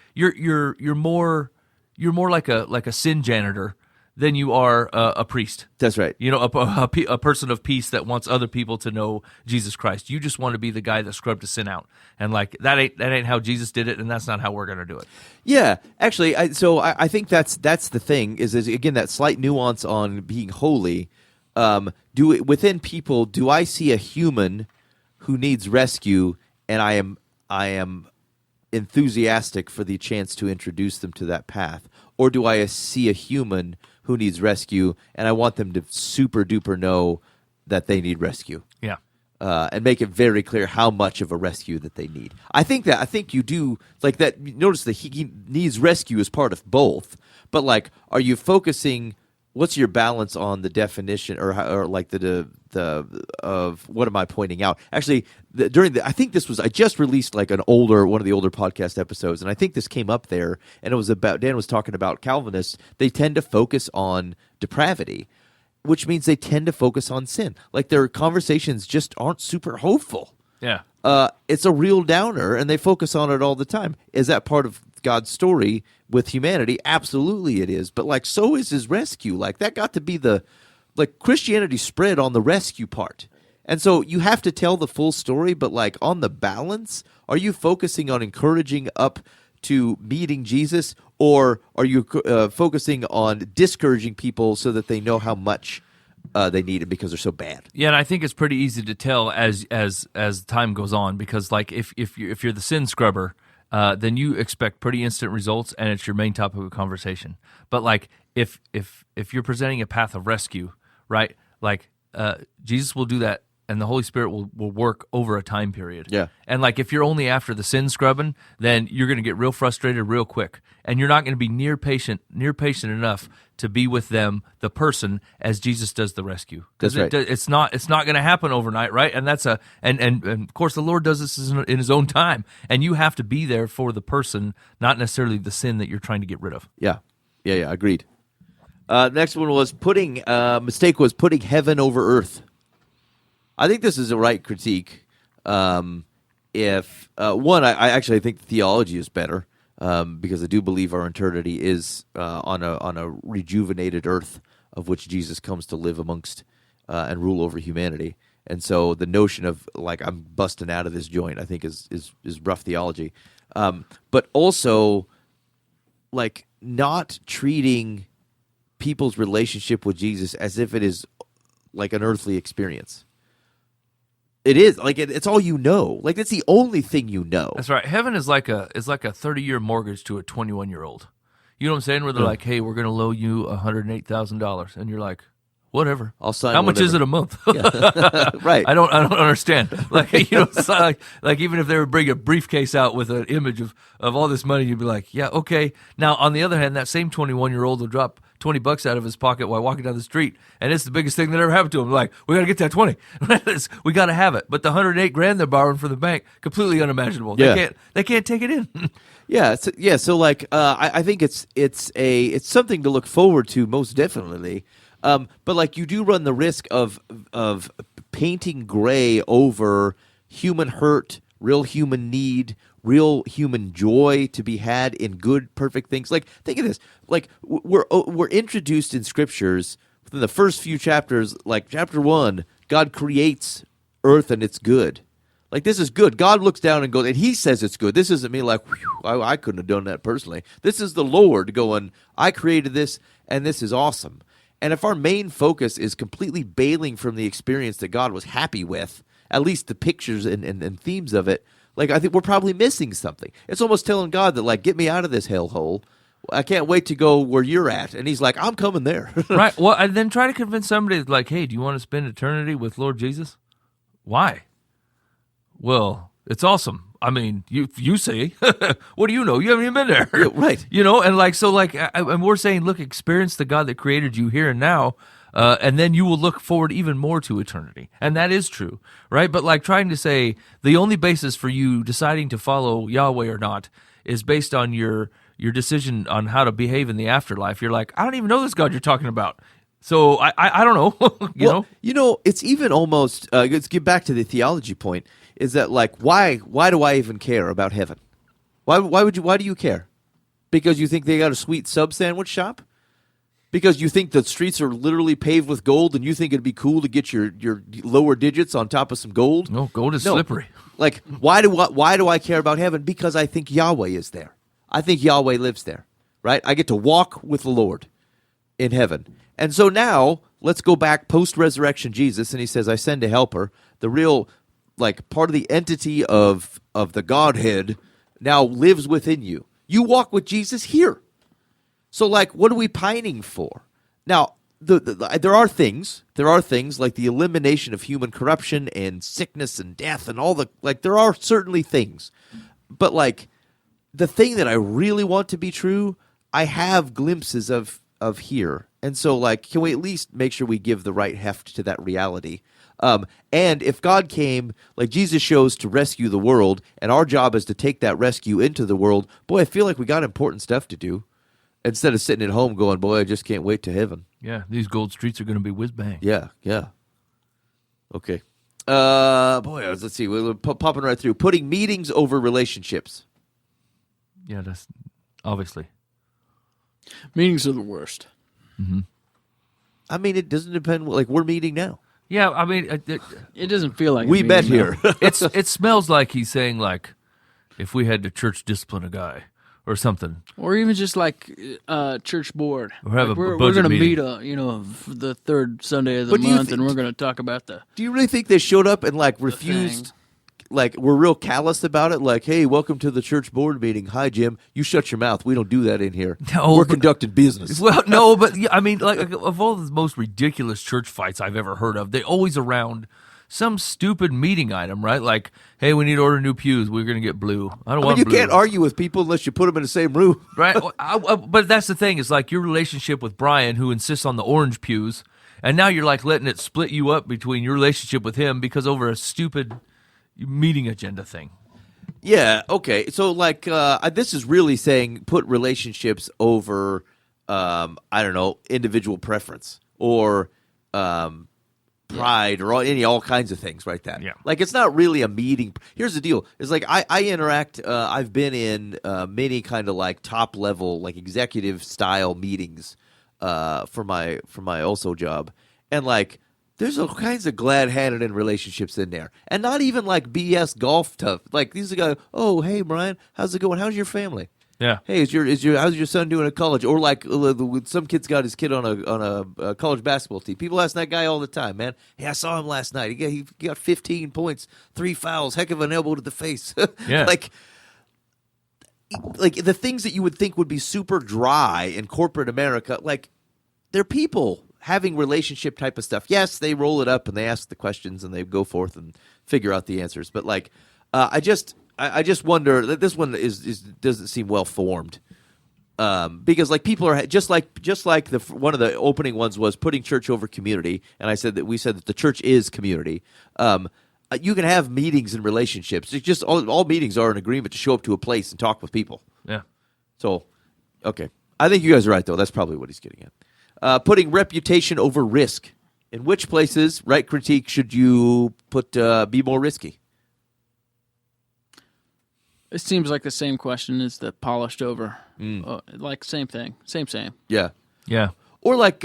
more like a sin janitor than you are a priest. That's right. You know, a person of peace that wants other people to know Jesus Christ. You just want to be the guy that scrubbed the sin out, and like that ain't how Jesus did it, and that's not how we're gonna do it. Yeah, actually, I think that's the thing is again that slight nuance on being holy. Within people, do I see a human who needs rescue, and I am enthusiastic for the chance to introduce them to that path, or do I see a human who needs rescue, and I want them to super duper know that they need rescue? Yeah. And make it very clear how much of a rescue that they need. I think you do like that. Notice that he needs rescue as part of both, but like, are you focusing? What's your balance on the definition, or like the of what am I pointing out? Actually, I think this was, I just released like one of the older podcast episodes, and I think this came up there, and it was about, Dan was talking about Calvinists. They tend to focus on depravity, which means they tend to focus on sin. Like their conversations just aren't super hopeful. Yeah. It's a real downer, and they focus on it all the time. Is that part of God's story with humanity? Absolutely it is. But like, so is his rescue. Like that got to be Christianity spread on the rescue part. And so you have to tell the full story, but like on the balance, are you focusing on encouraging up to meeting Jesus, or are you focusing on discouraging people so that they know how much they need it because they're so bad? Yeah, and I think it's pretty easy to tell as time goes on, because like if you're the sin scrubber, then you expect pretty instant results, and it's your main topic of conversation. But like if you're presenting a path of rescue, right? Like Jesus will do that, and the Holy Spirit will work over a time period. Yeah. And like if you're only after the sin scrubbing, then you're going to get real frustrated real quick, and you're not going to be near patient enough to be with them, the person, as Jesus does the rescue. That's right. It's not going to happen overnight, right? And that's and of course the Lord does this in His own time, and you have to be there for the person, not necessarily the sin that you're trying to get rid of. Yeah. Agreed. Next one was putting heaven over earth. I think this is a right critique. If I actually think the theology is better, because I do believe our eternity is on a rejuvenated earth of which Jesus comes to live amongst and rule over humanity. And so the notion of like I'm busting out of this joint, I think is rough theology. But also like not treating people's relationship with Jesus as if it is like an earthly experience. It is like it's all you know. Like it's the only thing you know. That's right. Heaven is like a 30-year mortgage to a 21-year-old. You know what I'm saying? Where they're like, "Hey, we're going to loan you $108,000," and you're like, "Whatever." I'll sign. How much is it a month? Right. I don't understand. Like it's not like even if they would bring a briefcase out with an image of all this money, you'd be like, "Yeah, okay." Now on the other hand, that same 21-year-old will drop $20 out of his pocket while walking down the street, and it's the biggest thing that ever happened to him. Like, we got to get that 20. We got to have it. But the $108,000 they're borrowing from the bank, completely unimaginable. Yeah. They can't take it in. So like I think it's something to look forward to, most definitely. But like you do run the risk of painting gray over human hurt, real human need, real human joy to be had in good, perfect things. Like, think of this. Like, we're introduced in scriptures within the first few chapters. Like chapter 1, God creates earth and it's good. Like, this is good. God looks down and goes, and He says it's good. This isn't me like, I couldn't have done that personally. This is the Lord going, I created this, and this is awesome. And if our main focus is completely bailing from the experience that God was happy with, at least the pictures and themes of it, like, I think we're probably missing something. It's almost telling God that, like, get me out of this hellhole. I can't wait to go where you're at. And He's like, I'm coming there. Right. Well, and then try to convince somebody, like, hey, do you want to spend eternity with Lord Jesus? Why? Well, it's awesome. I mean, you say, what do you know? You haven't even been there. Yeah, right. You know, and like, so like, and we're saying, look, experience the God that created you here and now. And then you will look forward even more to eternity. And that is true, right? But like trying to say the only basis for you deciding to follow Yahweh or not is based on your decision on how to behave in the afterlife. You're like, I don't even know this God you're talking about. So I don't know. You know, it's even almost, let's get back to the theology point, is that like, why do I even care about heaven? Why do you care? Because you think they got a sweet sub sandwich shop? Because you think the streets are literally paved with gold, and you think it'd be cool to get your lower digits on top of some gold? No, gold is slippery. Like, why do I care about heaven? Because I think Yahweh is there. I think Yahweh lives there, right? I get to walk with the Lord in heaven. And so now, let's go back post-resurrection Jesus, and He says, I send a helper. The real, like, part of the entity of the Godhead now lives within you. You walk with Jesus here. So, like, what are we pining for? Now, there are things like the elimination of human corruption and sickness and death and all the, like, there are certainly things. But, like, the thing that I really want to be true, I have glimpses of here. And so, like, can we at least make sure we give the right heft to that reality? And if God came, like Jesus shows, to rescue the world, and our job is to take that rescue into the world, boy, I feel like we got important stuff to do. instead of sitting at home going, boy, I just can't wait to heaven. Yeah, these gold streets are going to be whiz bang. Yeah. Okay. Boy, let's see. We're popping right through. Putting meetings over relationships. Yeah, that's obviously. Meetings are the worst. I mean, it doesn't depend. Like, we're meeting now. Yeah, I mean, It doesn't feel like a We met meeting, here. though. it smells like he's saying, like, if we had to church discipline a guy or something. Or even just like church board. Or have Like, a we're budget going to meeting. meet for the third Sunday of the But do you month, think- and we're going to talk about the Do you really think they showed up and, like, refused? thing. Like, we're real callous about it. Like, hey, welcome to the church board meeting. Hi, Jim. You shut your mouth. We don't do that in here. No, we're but- conducting business. Well, no, but yeah, I mean, like, of all the most ridiculous church fights I've ever heard of, they always around some stupid meeting item, right? Like, hey, we need to order new pews. We're going to get blue. I don't I mean, want you blue. can't argue with people unless you put them in the same room. Right? But that's the thing. Is like your relationship with Brian, who insists on the orange pews, and now you're like letting it split you up between your relationship with him because over a stupid meeting agenda thing. Yeah, okay. So, like, this is really saying put relationships over, I don't know, individual preference or pride or all kinds of things like that. Yeah. Like, it's not really a meeting. Here's the deal. It's like I interact, I've been in many kind of like top level, like executive style meetings for my also job. And like, there's all kinds of glad-handed in relationships in there, and not even like BS golf stuff. Like these guys, oh hey Brian, how's it going? How's your family? Yeah. Hey, how's your son doing at college? Or like some kid's got his kid on a college basketball team. People ask that guy all the time, man. Hey, I saw him last night. He got 15 points, 3 fouls, heck of an elbow to the face. Yeah. like the things that you would think would be super dry in corporate America, like they're people having relationship type of stuff. Yes, they roll it up and they ask the questions and they go forth and figure out the answers. But like, I just wonder that this one doesn't seem well formed, because like people are just like the one of the opening ones was putting church over community, and we said that the church is community. You can have meetings and relationships. It's just all meetings are an agreement to show up to a place and talk with people. Yeah. So, okay, I think you guys are right though. That's probably what he's getting at. Putting reputation over risk. In which places, right critique, should you put be more risky? It seems like the same question as the polished over. Like same thing. Same. Yeah. Yeah. Or like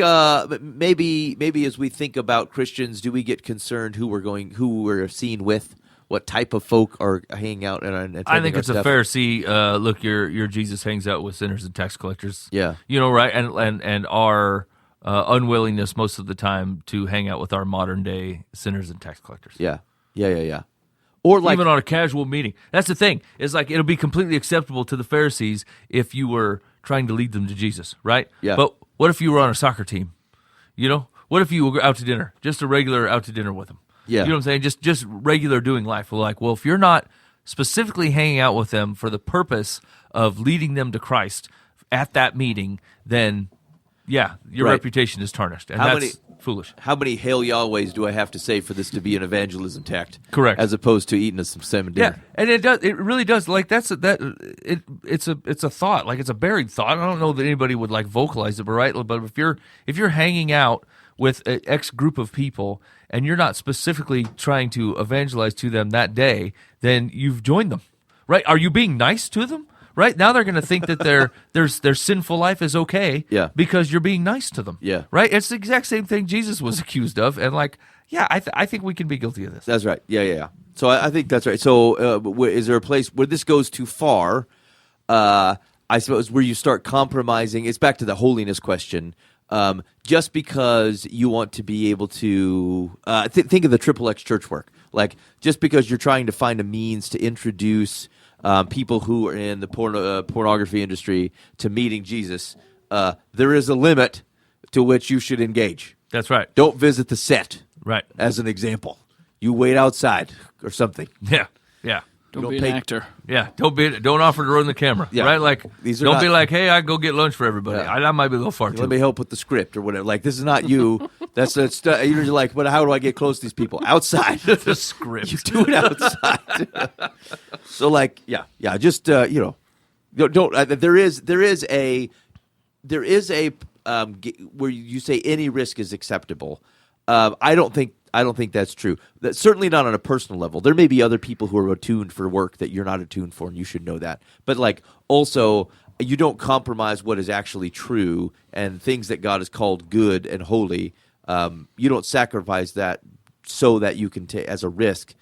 maybe as we think about Christians, do we get concerned who we're seen with, what type of folk are hanging out and attending I think our it's a stuff? Pharisee. Look, your Jesus hangs out with sinners and tax collectors. Yeah. You know, right? And our unwillingness most of the time to hang out with our modern day sinners and tax collectors. Yeah. Or like Even on a casual meeting. That's the thing. It's like it'll be completely acceptable to the Pharisees if you were trying to lead them to Jesus, right? Yeah. But what if you were on a soccer team? You know? What if you were out to dinner? Just a regular out to dinner with them. Yeah. You know what I'm saying? Just regular doing life. Well, like, well, if you're not specifically hanging out with them for the purpose of leading them to Christ at that meeting, then yeah, your Right. reputation is tarnished. And How that's foolish. how many Hail Yahwehs do I have to say for this to be an evangelism tact? Correct. As opposed to eating some salmon Yeah, dinner. and it really does. Like it's a thought, like it's a buried thought. I don't know that anybody would like vocalize it, but right. But if you're hanging out with an X group of people and you're not specifically trying to evangelize to them that day, then you've joined them, right? Are you being nice to them? Right now, they're going to think that their sinful life is okay, Yeah. because you're being nice to them, Yeah. right? It's the exact same thing Jesus was accused of, and like, yeah, I think we can be guilty of this. That's right. Yeah. So I think that's right. So is there a place where this goes too far? I suppose where you start compromising. It's back to the holiness question. Just because you want to be able to think of the triple X church work, like just because you're trying to find a means to introduce people who are in the pornography industry to meeting Jesus, there is a limit to which you should engage. That's right. Don't visit the set. Right. As an example, you wait outside or something. Yeah. Don't be pay- an actor. Yeah, don't offer to run the camera, Yeah. right? Like, These are don't not- be like, hey, I go get lunch for everybody. Yeah. That might be a little far Let too. me help with the script or whatever. Like, this is not you. You're like, but how do I get close to these people? Outside. The script. You do it outside. So, like, yeah. Just don't. There is a there is a where you say any risk is acceptable. I don't think that's true. That's certainly not on a personal level. There may be other people who are attuned for work that you're not attuned for, and you should know that. But like also, you don't compromise what is actually true and things that God has called good and holy. You don't sacrifice that so that you can take as a risk.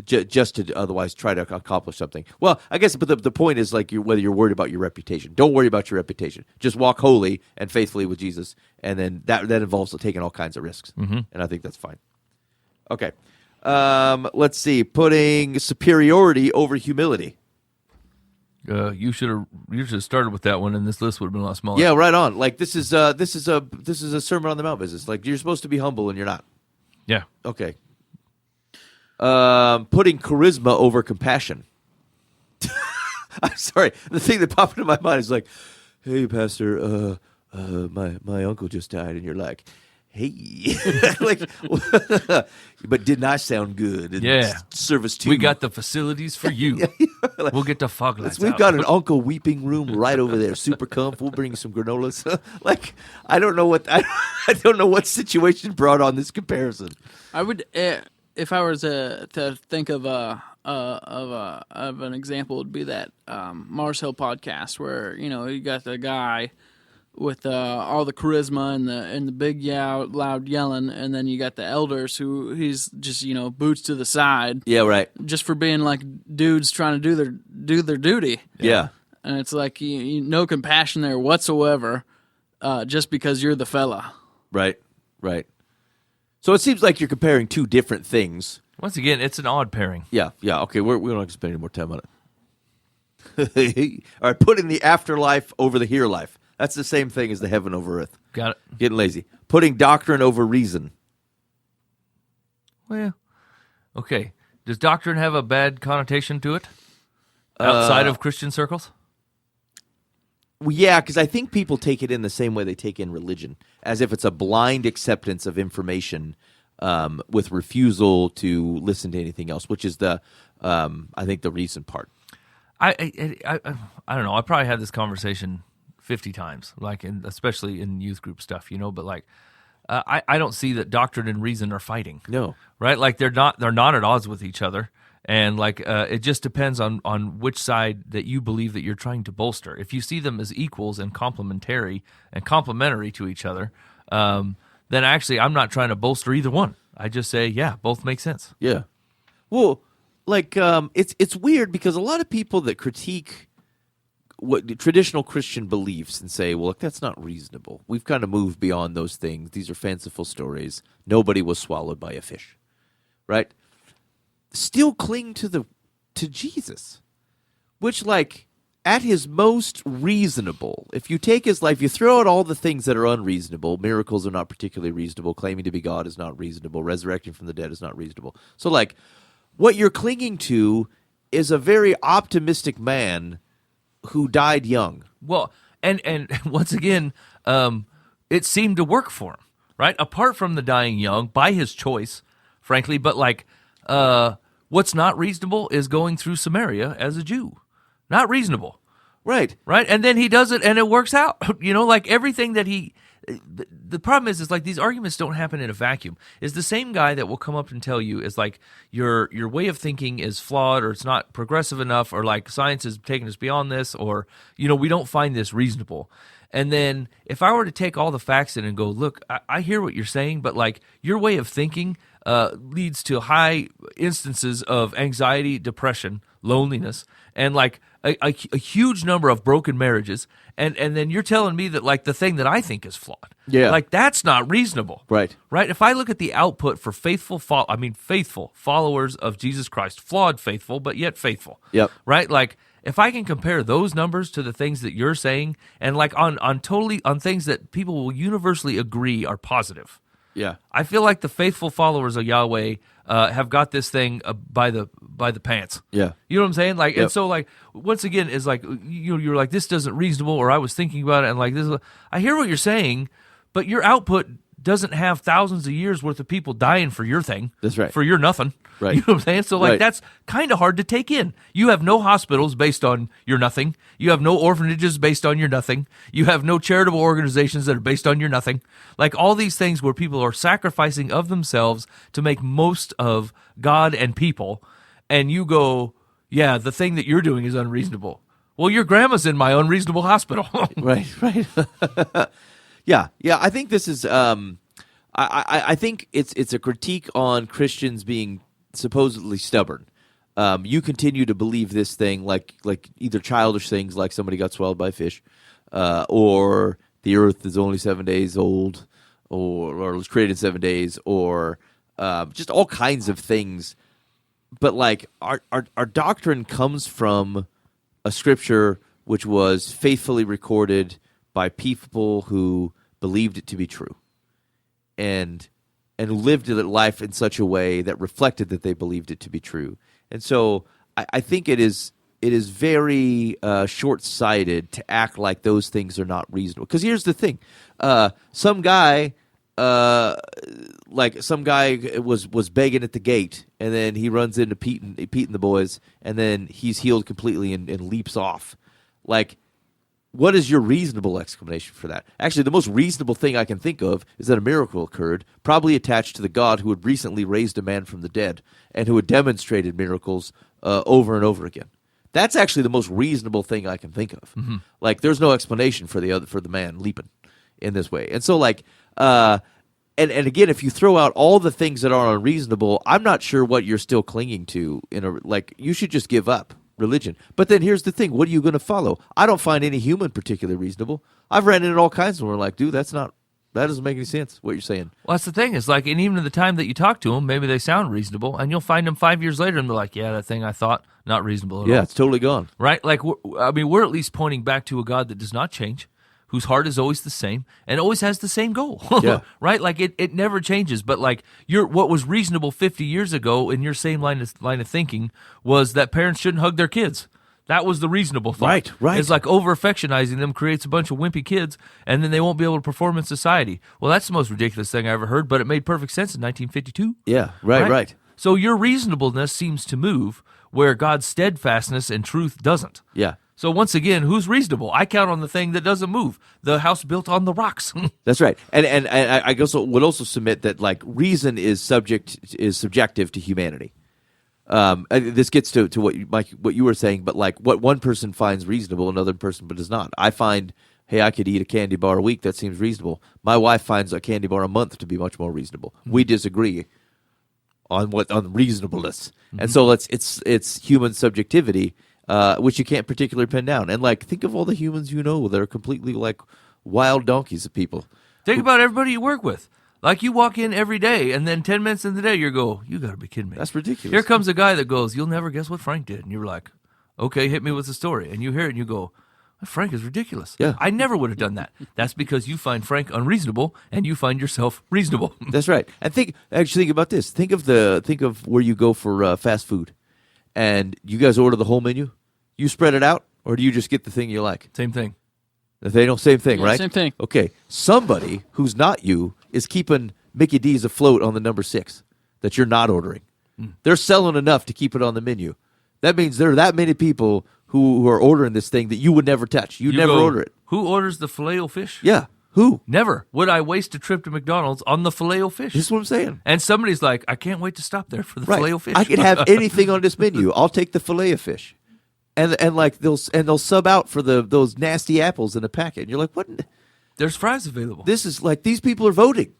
Just to otherwise try to accomplish something. Well, I guess, but the point is like whether you're worried about your reputation. Don't worry about your reputation. Just walk holy and faithfully with Jesus, and then that involves taking all kinds of risks. And I think that's fine. Okay, let's see. Putting superiority over humility. You should have started with that one, and this list would have been a lot smaller. Yeah, right on. Like this is a Sermon on the Mount business. Like you're supposed to be humble, and you're not. Yeah. Okay. Putting charisma over compassion. I'm sorry. The thing that popped into my mind is like, hey, Pastor, my uncle just died. And you're like, hey. Like, but didn't I sound good? In service to we got the facilities for you. Like, we'll get the fog lights we've out. got an uncle weeping room right over there. Super comf. We'll bring you some granolas. Like, I don't know what situation brought on this comparison. I would, if I were to think of an example, would be that Mars Hill podcast where you got the guy with all the charisma and the big loud yelling, and then you got the elders who he's just boots to the side. Yeah, right. Just for being like dudes trying to do their duty. Yeah, and it's like no compassion there whatsoever, just because you're the fella. Right. So it seems like you're comparing two different things. Once again, it's an odd pairing. Yeah. Okay, we don't have to spend any more time on it. All right, putting the afterlife over the here life. That's the same thing as the heaven over earth. Got it. Getting lazy. Putting doctrine over reason. Well, okay. Does doctrine have a bad connotation to it outside of Christian circles? Well, yeah, because I think people take it in the same way they take in religion, as if it's a blind acceptance of information with refusal to listen to anything else, which is the I think the reason part. I don't know. I probably had this conversation 50 times, like especially in youth group stuff, but like I don't see that doctrine and reason are fighting. No, right? Like they're not at odds with each other. And like it just depends on which side that you believe that you're trying to bolster. If you see them as equals and complementary to each other, then actually I'm not trying to bolster either one. I just say, yeah, both make sense. Yeah. Well, like it's weird because a lot of people that critique what traditional Christian beliefs and say, well, look, that's not reasonable. We've kind of moved beyond those things. These are fanciful stories. Nobody was swallowed by a fish, right? Still cling to Jesus, which like at his most reasonable, if you take his life, you throw out all the things that are unreasonable. Miracles are not particularly reasonable. Claiming to be God is not reasonable. Resurrecting from the dead is not reasonable. So like what you're clinging to is a very optimistic man who died young. Well, and once again, it seemed to work for him, right? Apart from the dying young by his choice, frankly, but like what's not reasonable is going through Samaria as a Jew. Not reasonable. Right. And then he does it and it works out. Like everything that the problem is like these arguments don't happen in a vacuum. Is the same guy that will come up and tell you is like your way of thinking is flawed or it's not progressive enough or like science is taking us beyond this or we don't find this reasonable. And then if I were to take all the facts in and go, look, I hear what you're saying, but like your way of thinking leads to high instances of anxiety, depression, loneliness, and like a huge number of broken marriages. And then you're telling me that like the thing that I think is flawed. Yeah. Like that's not reasonable. Right. If I look at the output for faithful followers of Jesus Christ, flawed faithful, but yet faithful. Yep. Right? Like if I can compare those numbers to the things that you're saying and like on things that people will universally agree are positive. Yeah. I feel like the faithful followers of Yahweh have got this thing by the pants. Yeah. You know what I'm saying? Like, Yep. And so like once again is like you're like this isn't reasonable, or I was thinking about it, and like this. I hear what you're saying, but your output doesn't have thousands of years worth of people dying for your thing. That's right. For your nothing. Right. You know what I'm saying? So, like, Right. that's kind of hard to take in. You have no hospitals based on your nothing. You have no orphanages based on your nothing. You have no charitable organizations that are based on your nothing. Like, all these things where people are sacrificing of themselves to make most of God and people. And you go, yeah, the thing that you're doing is unreasonable. Well, your grandma's in my unreasonable hospital. Right. Yeah. I think this is. I think it's a critique on Christians being supposedly stubborn. You continue to believe this thing, like either childish things, like somebody got swallowed by a fish, or the Earth is only 7 days old, or was created in 7 days, or just all kinds of things. But like our doctrine comes from a scripture which was faithfully recorded by people who believed it to be true, and lived life in such a way that reflected that they believed it to be true. And so I think it is very short-sighted to act like those things are not reasonable. Because here's the thing: some guy was begging at the gate, and then he runs into Pete and the boys, and then he's healed completely and leaps off. Like, what is your reasonable explanation for that? Actually, the most reasonable thing I can think of is that a miracle occurred, probably attached to the God who had recently raised a man from the dead and who had demonstrated miracles over and over again. That's actually the most reasonable thing I can think of. Mm-hmm. Like, there's no explanation for the man leaping in this way. And so, like, and again, if you throw out all the things that are unreasonable, I'm not sure what you're still clinging to. You should just give up religion. But then here's the thing: what are you going to follow? I don't find any human particularly reasonable. I've ran into all kinds of them where like, dude, that doesn't make any sense, what you're saying. Well, that's the thing. Is like, and even at the time that you talk to them, maybe they sound reasonable, and you'll find them 5 years later, and they're like, yeah, that thing I thought, not reasonable at all. Yeah, it's totally gone. Right? Like, we're at least pointing back to a God that does not change, whose heart is always the same, and always has the same goal. Yeah. Right? Like, it never changes. But like, what was reasonable 50 years ago in your same line of thinking was that parents shouldn't hug their kids. That was the reasonable thought. Right. It's like over-affectionizing them creates a bunch of wimpy kids, and then they won't be able to perform in society. Well, that's the most ridiculous thing I ever heard, but it made perfect sense in 1952. Yeah, right. So your reasonableness seems to move where God's steadfastness and truth doesn't. Yeah. So once again, who's reasonable? I count on the thing that doesn't move, the house built on the rocks. That's right. And I would also submit that like reason is subjective to humanity. This gets to what you were saying, but like what one person finds reasonable, another person but does not. I find, hey, I could eat a candy bar a week. That seems reasonable. My wife finds a candy bar a month to be much more reasonable. Mm-hmm. We disagree on reasonableness, mm-hmm. And so it's human subjectivity, which you can't particularly pin down. And like, think of all the humans you know that are completely like wild donkeys of people. Think about everybody you work with. Like, you walk in every day, and then 10 minutes in the day, you got to be kidding me. That's ridiculous. Here comes a guy that goes, you'll never guess what Frank did. And you're like, okay, hit me with the story. And you hear it, and you go, Frank is ridiculous. Yeah. I never would have done that. That's because you find Frank unreasonable, and you find yourself reasonable. That's right. And think about this. Think of where you go for fast food, and you guys order the whole menu. You spread it out, or do you just get the thing you like? Same thing. They don't, same thing, Yeah, right? same thing. Okay, somebody who's not you is keeping Mickey D's afloat on the number 6 that you're not ordering. They're selling enough to keep it on the menu. That means there are that many people who are ordering this thing that you would never touch. You'd never order it. Who orders the Filet-O-Fish? Yeah, who? Never would I waste a trip to McDonald's on the Filet-O-Fish. This is what I'm saying. And somebody's like, I can't wait to stop there for the Filet-O-Fish. I could have anything on this menu. I'll take the Filet-O-Fish. And like they'll sub out for those nasty apples in a packet. And you're like, what? There's fries available. This is like, these people are voting.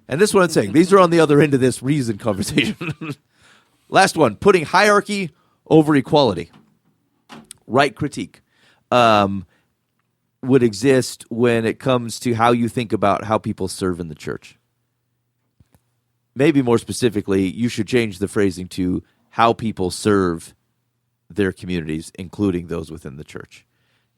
And this is what I'm saying. These are on the other end of this reason conversation. Last one, putting hierarchy over equality. Right critique would exist when it comes to how you think about how people serve in the church. Maybe more specifically, you should change the phrasing to how people serve their communities, including those within the church.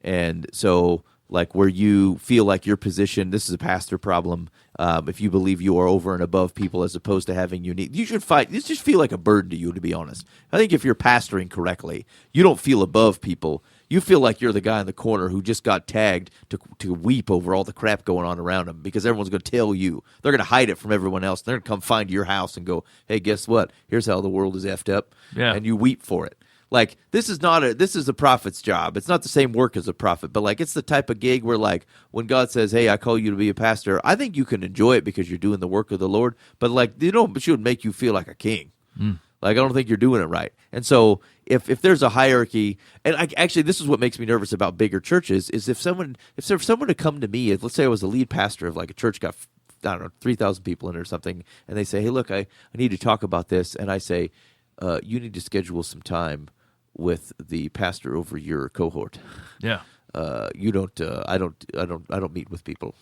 And so, like, where you feel like your position, this is a pastor problem. If you believe you are over and above people as opposed to having unique, you should fight. This just feel like a burden to you, to be honest. I think if you're pastoring correctly, you don't feel above people. You feel like you're the guy in the corner who just got tagged to weep over all the crap going on around him because everyone's going to tell you. They're going to hide it from everyone else. They're going to come find your house and go, hey, guess what? Here's how the world is effed up. Yeah. And you weep for it. Like, this is a prophet's job. It's not the same work as a prophet, but like it's the type of gig where like when God says, hey, I call you to be a pastor, I think you can enjoy it because you're doing the work of the Lord, but like it should make you feel like a king. Like, I don't think you're doing it right. And so if there's a hierarchy, and actually this is what makes me nervous about bigger churches, is if someone to come to me, let's say I was the lead pastor of like a church got, I don't know, 3,000 people in it or something, and they say, hey, look, I need to talk about this, and I say, you need to schedule some time with the pastor over your cohort. Yeah. You don't. I don't meet with people.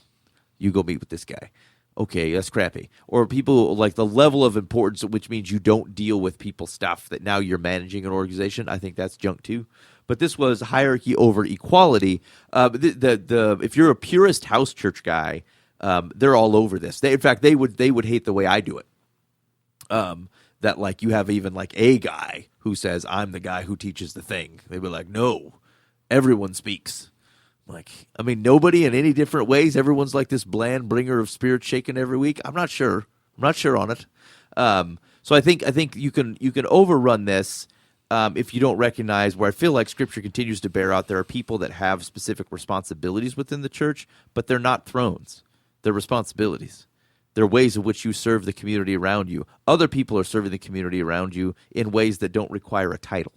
You go meet with this guy. Okay, that's crappy. Or people like the level of importance, which means you don't deal with people's stuff. That now you're managing an organization. I think that's junk too. But this was hierarchy over equality. If you're a purist house church guy, they're all over this. In fact, they would hate the way I do it. That like you have even like a guy who says, I'm the guy who teaches the thing. They were like, no, everyone speaks. Like, I mean, nobody in any different ways. Everyone's like this bland bringer of spirit shaken every week. I'm not sure on it. So I think you can overrun this if you don't recognize where I feel like Scripture continues to bear out. There are people that have specific responsibilities within the church, but they're not thrones. They're responsibilities. They're ways in which you serve the community around you. Other people are serving the community around you in ways that don't require a title.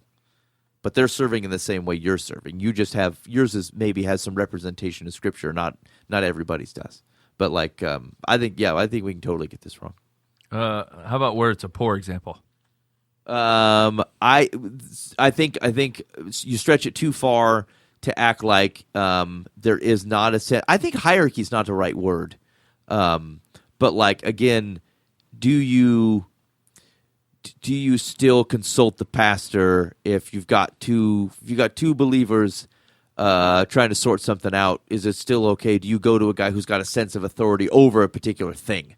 But they're serving in the same way you're serving. You just have yours maybe has some representation in Scripture. Not everybody's does. But like I think we can totally get this wrong. How about where it's a poor example? I think you stretch it too far to act like there is not a set. I think hierarchy is not the right word. But like again, do you still consult the pastor if you've got two believers trying to sort something out? Is it still okay? Do you go to a guy who's got a sense of authority over a particular thing?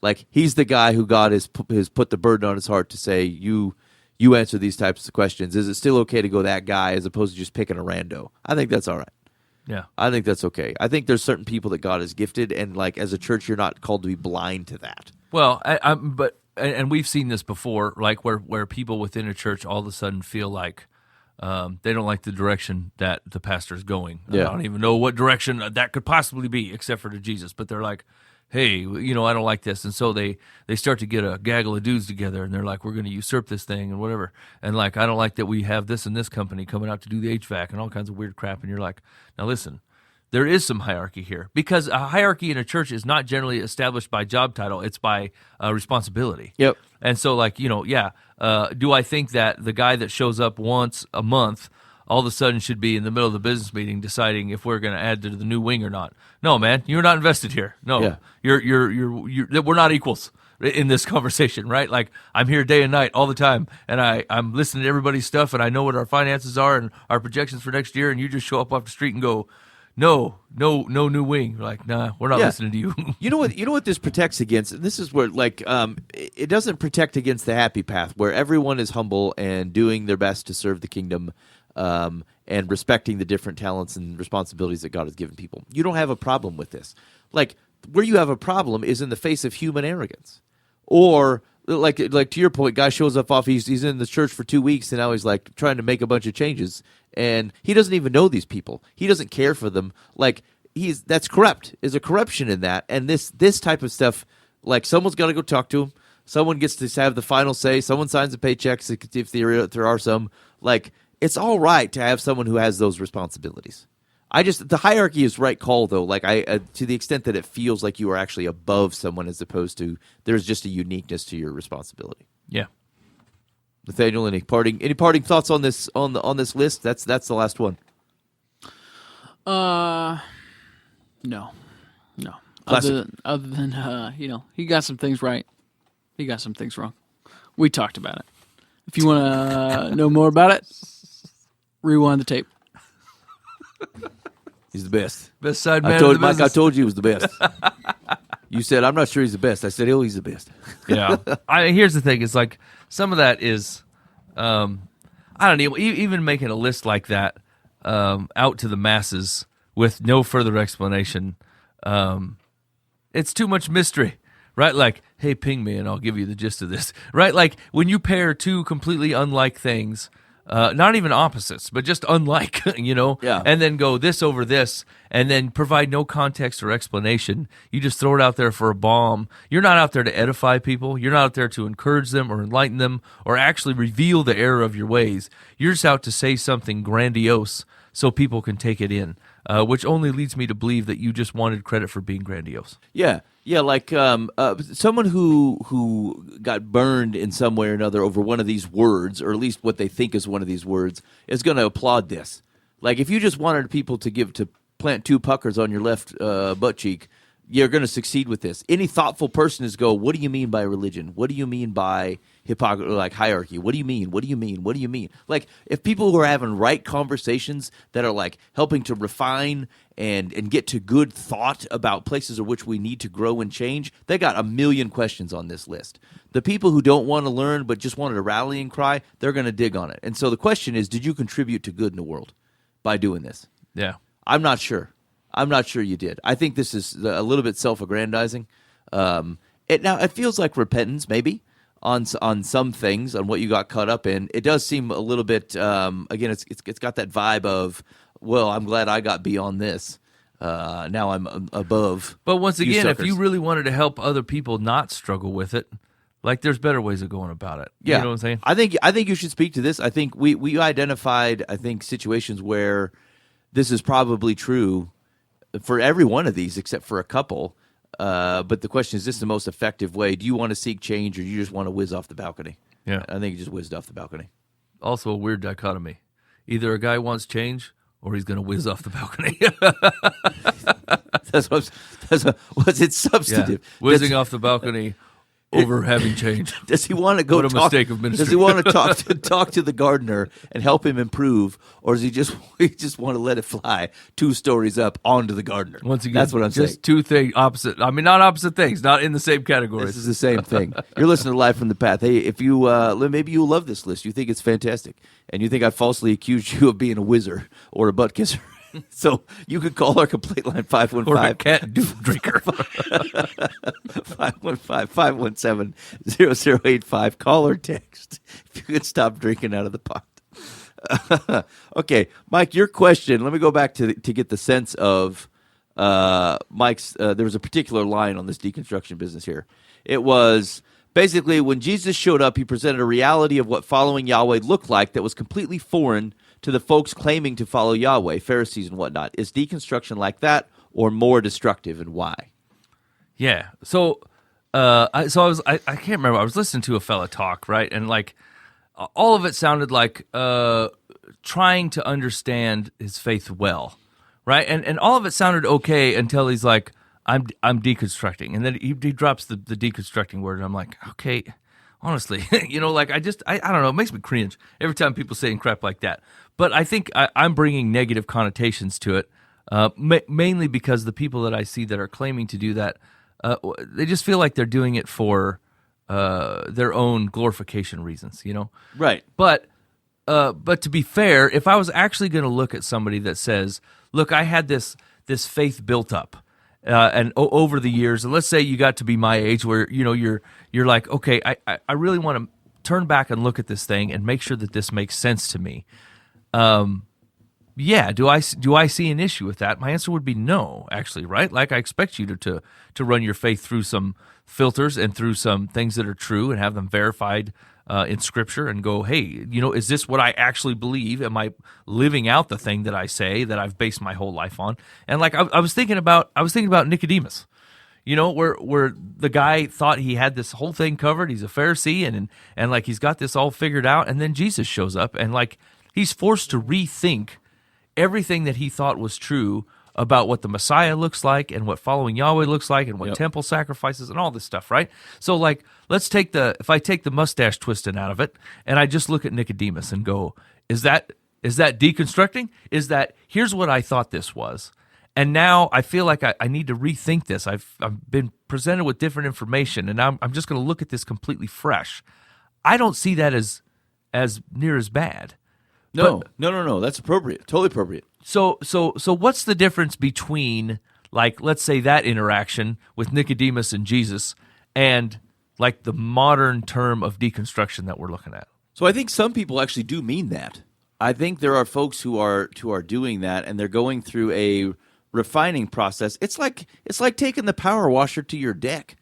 Like he's the guy who God has put the burden on his heart to say you answer these types of questions. Is it still okay to go that guy as opposed to just picking a rando? I think that's all right. Yeah, I think that's okay. I think there's certain people that God has gifted, and like as a church, you're not called to be blind to that. Well, and we've seen this before, like where people within a church all of a sudden feel like they don't like the direction that the pastor's going. Yeah. I don't even know what direction that could possibly be, except for to Jesus. But they're like, hey, I don't like this. And so they start to get a gaggle of dudes together, and they're like, we're going to usurp this thing and whatever. And like, I don't like that we have this and this company coming out to do the HVAC and all kinds of weird crap. And you're like, now listen, there is some hierarchy here, because a hierarchy in a church is not generally established by job title. It's by responsibility. Yep. And so like, do I think that the guy that shows up once a month all of a sudden should be in the middle of the business meeting deciding if we're going to add to the new wing or not? No, man, you're not invested here. No, Yeah. we're not equals in this conversation, right? Like I'm here day and night all the time, and I'm listening to everybody's stuff, and I know what our finances are and our projections for next year, and you just show up off the street and go, no new wing. Like, nah, we're not listening to you. You know what this protects against? And this is where like it doesn't protect against the happy path where everyone is humble and doing their best to serve the kingdom. And respecting the different talents and responsibilities that God has given people. You don't have a problem with this. Like, where you have a problem is in the face of human arrogance. Or, like to your point, guy shows up he's in the church for 2 weeks, and now he's, like, trying to make a bunch of changes. And he doesn't even know these people. He doesn't care for them. Like, that's corrupt. There's a corruption in that. And this type of stuff, like, someone's got to go talk to him. Someone gets to have the final say. Someone signs the paychecks if there are some. Like, it's all right to have someone who has those responsibilities. The hierarchy is right call though. Like to the extent that it feels like you are actually above someone as opposed to there's just a uniqueness to your responsibility. Yeah. Nathaniel, any parting thoughts on this this list? That's the last one. No. Classic. Other than he got some things right. He got some things wrong. We talked about it. If you want to know more about it, rewind the tape. He's the best. Best side man of the business. Mike, I told you he was the best. You said, I'm not sure he's the best. I said, he's the best. Yeah. Here's the thing. It's like some of that is, I don't know, even making a list like that, out to the masses with no further explanation, it's too much mystery, right? Like, hey, ping me and I'll give you the gist of this, right? Like when you pair two completely unlike things, not even opposites, but just unlike, Yeah. and then go this over this, and then provide no context or explanation. You just throw it out there for a bomb. You're not out there to edify people. You're not out there to encourage them or enlighten them or actually reveal the error of your ways. You're just out to say something grandiose so people can take it in, which only leads me to believe that you just wanted credit for being grandiose. Yeah, like someone who got burned in some way or another over one of these words, or at least what they think is one of these words, is going to applaud this. Like if you just wanted people to plant two puckers on your left butt cheek, you're going to succeed with this. Any thoughtful person is go, what do you mean by religion? What do you mean by hypocrisy, like hierarchy? What do you mean? What do you mean? What do you mean? Like if people who are having right conversations that are like helping to refine and get to good thought about places in which we need to grow and change, they got a million questions on this list. The people who don't want to learn but just wanted a rallying cry, they're going to dig on it. And so the question is, did you contribute to good in the world by doing this? Yeah. I'm not sure. I'm not sure you did. I think this is a little bit self-aggrandizing. It feels like repentance, maybe, on some things, on what you got caught up in. It does seem a little bit. Again, it's got that vibe of, well, I'm glad I got beyond this. Now I'm above. But once you again, if suckers. you really wanted to help other people not struggle with it, like there's better ways of going about it. Yeah. You know what I'm saying? I think you should speak to this. I think we identified, situations where this is probably true for every one of these except for a couple. But the question is this the most effective way? Do you want to seek change or do you just want to whiz off the balcony? Yeah. I think you just whizzed off the balcony. Also a weird dichotomy. Either a guy wants change or he's going to whiz off the balcony. Was it substantive? Yeah. Whizzing off the balcony over having change. Does he want to go What a talk, mistake of ministry. Does he want to talk to the gardener and help him improve, or does he just want to let it fly 2 stories up onto the gardener? Once again, that's what I'm saying. Just two things, opposite. I mean, not opposite things, not in the same category. This is the same thing. You're listening to Live from the Path. Hey, if you maybe you love this list, you think it's fantastic, and you think I falsely accused you of being a whizzer or a butt kisser. So you could call our complaint line 515 or a cat doodle drinker. 515-517-0085. Call or text if you could stop drinking out of the pot. Okay, Mike, your question. Let me go back to get the sense of Mike's. There was a particular line on this deconstruction business here. It was basically when Jesus showed up, he presented a reality of what following Yahweh looked like that was completely foreign to the folks claiming to follow Yahweh, Pharisees and whatnot. Is deconstruction like that or more destructive, and why? Yeah. So, I can't remember. I was listening to a fella talk, right, and like all of it sounded like trying to understand his faith well, right, and all of it sounded okay until he's like, I'm deconstructing, and then he drops the deconstructing word, and I'm like, okay. Honestly, I don't know. It makes me cringe every time people say crap like that. But I think I'm bringing negative connotations to it, mainly because the people that I see that are claiming to do that, they just feel like they're doing it for their own glorification reasons, Right. But to be fair, if I was actually going to look at somebody that says, look, I had this faith built up. And over the years, and let's say you got to be my age, where you're like, okay, I really want to turn back and look at this thing and make sure that this makes sense to me. Yeah, do I see an issue with that? My answer would be no, actually, right? Like I expect you to run your faith through some filters and through some things that are true and have them verified in Scripture and go, hey, is this what I actually believe? Am I living out the thing that I say that I've based my whole life on? And like I was thinking about Nicodemus, where the guy thought he had this whole thing covered. He's a Pharisee and like he's got this all figured out, and then Jesus shows up and like he's forced to rethink everything that he thought was true about what the Messiah looks like and what following Yahweh looks like and what temple sacrifices and all this stuff, right? So like, if I take the mustache twisting out of it and I just look at Nicodemus and go, is that deconstructing? Is that, here's what I thought this was. And now I feel like I need to rethink this. I've been presented with different information and I'm just going to look at this completely fresh. I don't see that as near as bad. No. That's appropriate. Totally appropriate. So what's the difference between, like, let's say that interaction with Nicodemus and Jesus and like the modern term of deconstruction that we're looking at? So I think some people actually do mean that. I think there are folks who are doing that, and they're going through a refining process. It's like taking the power washer to your deck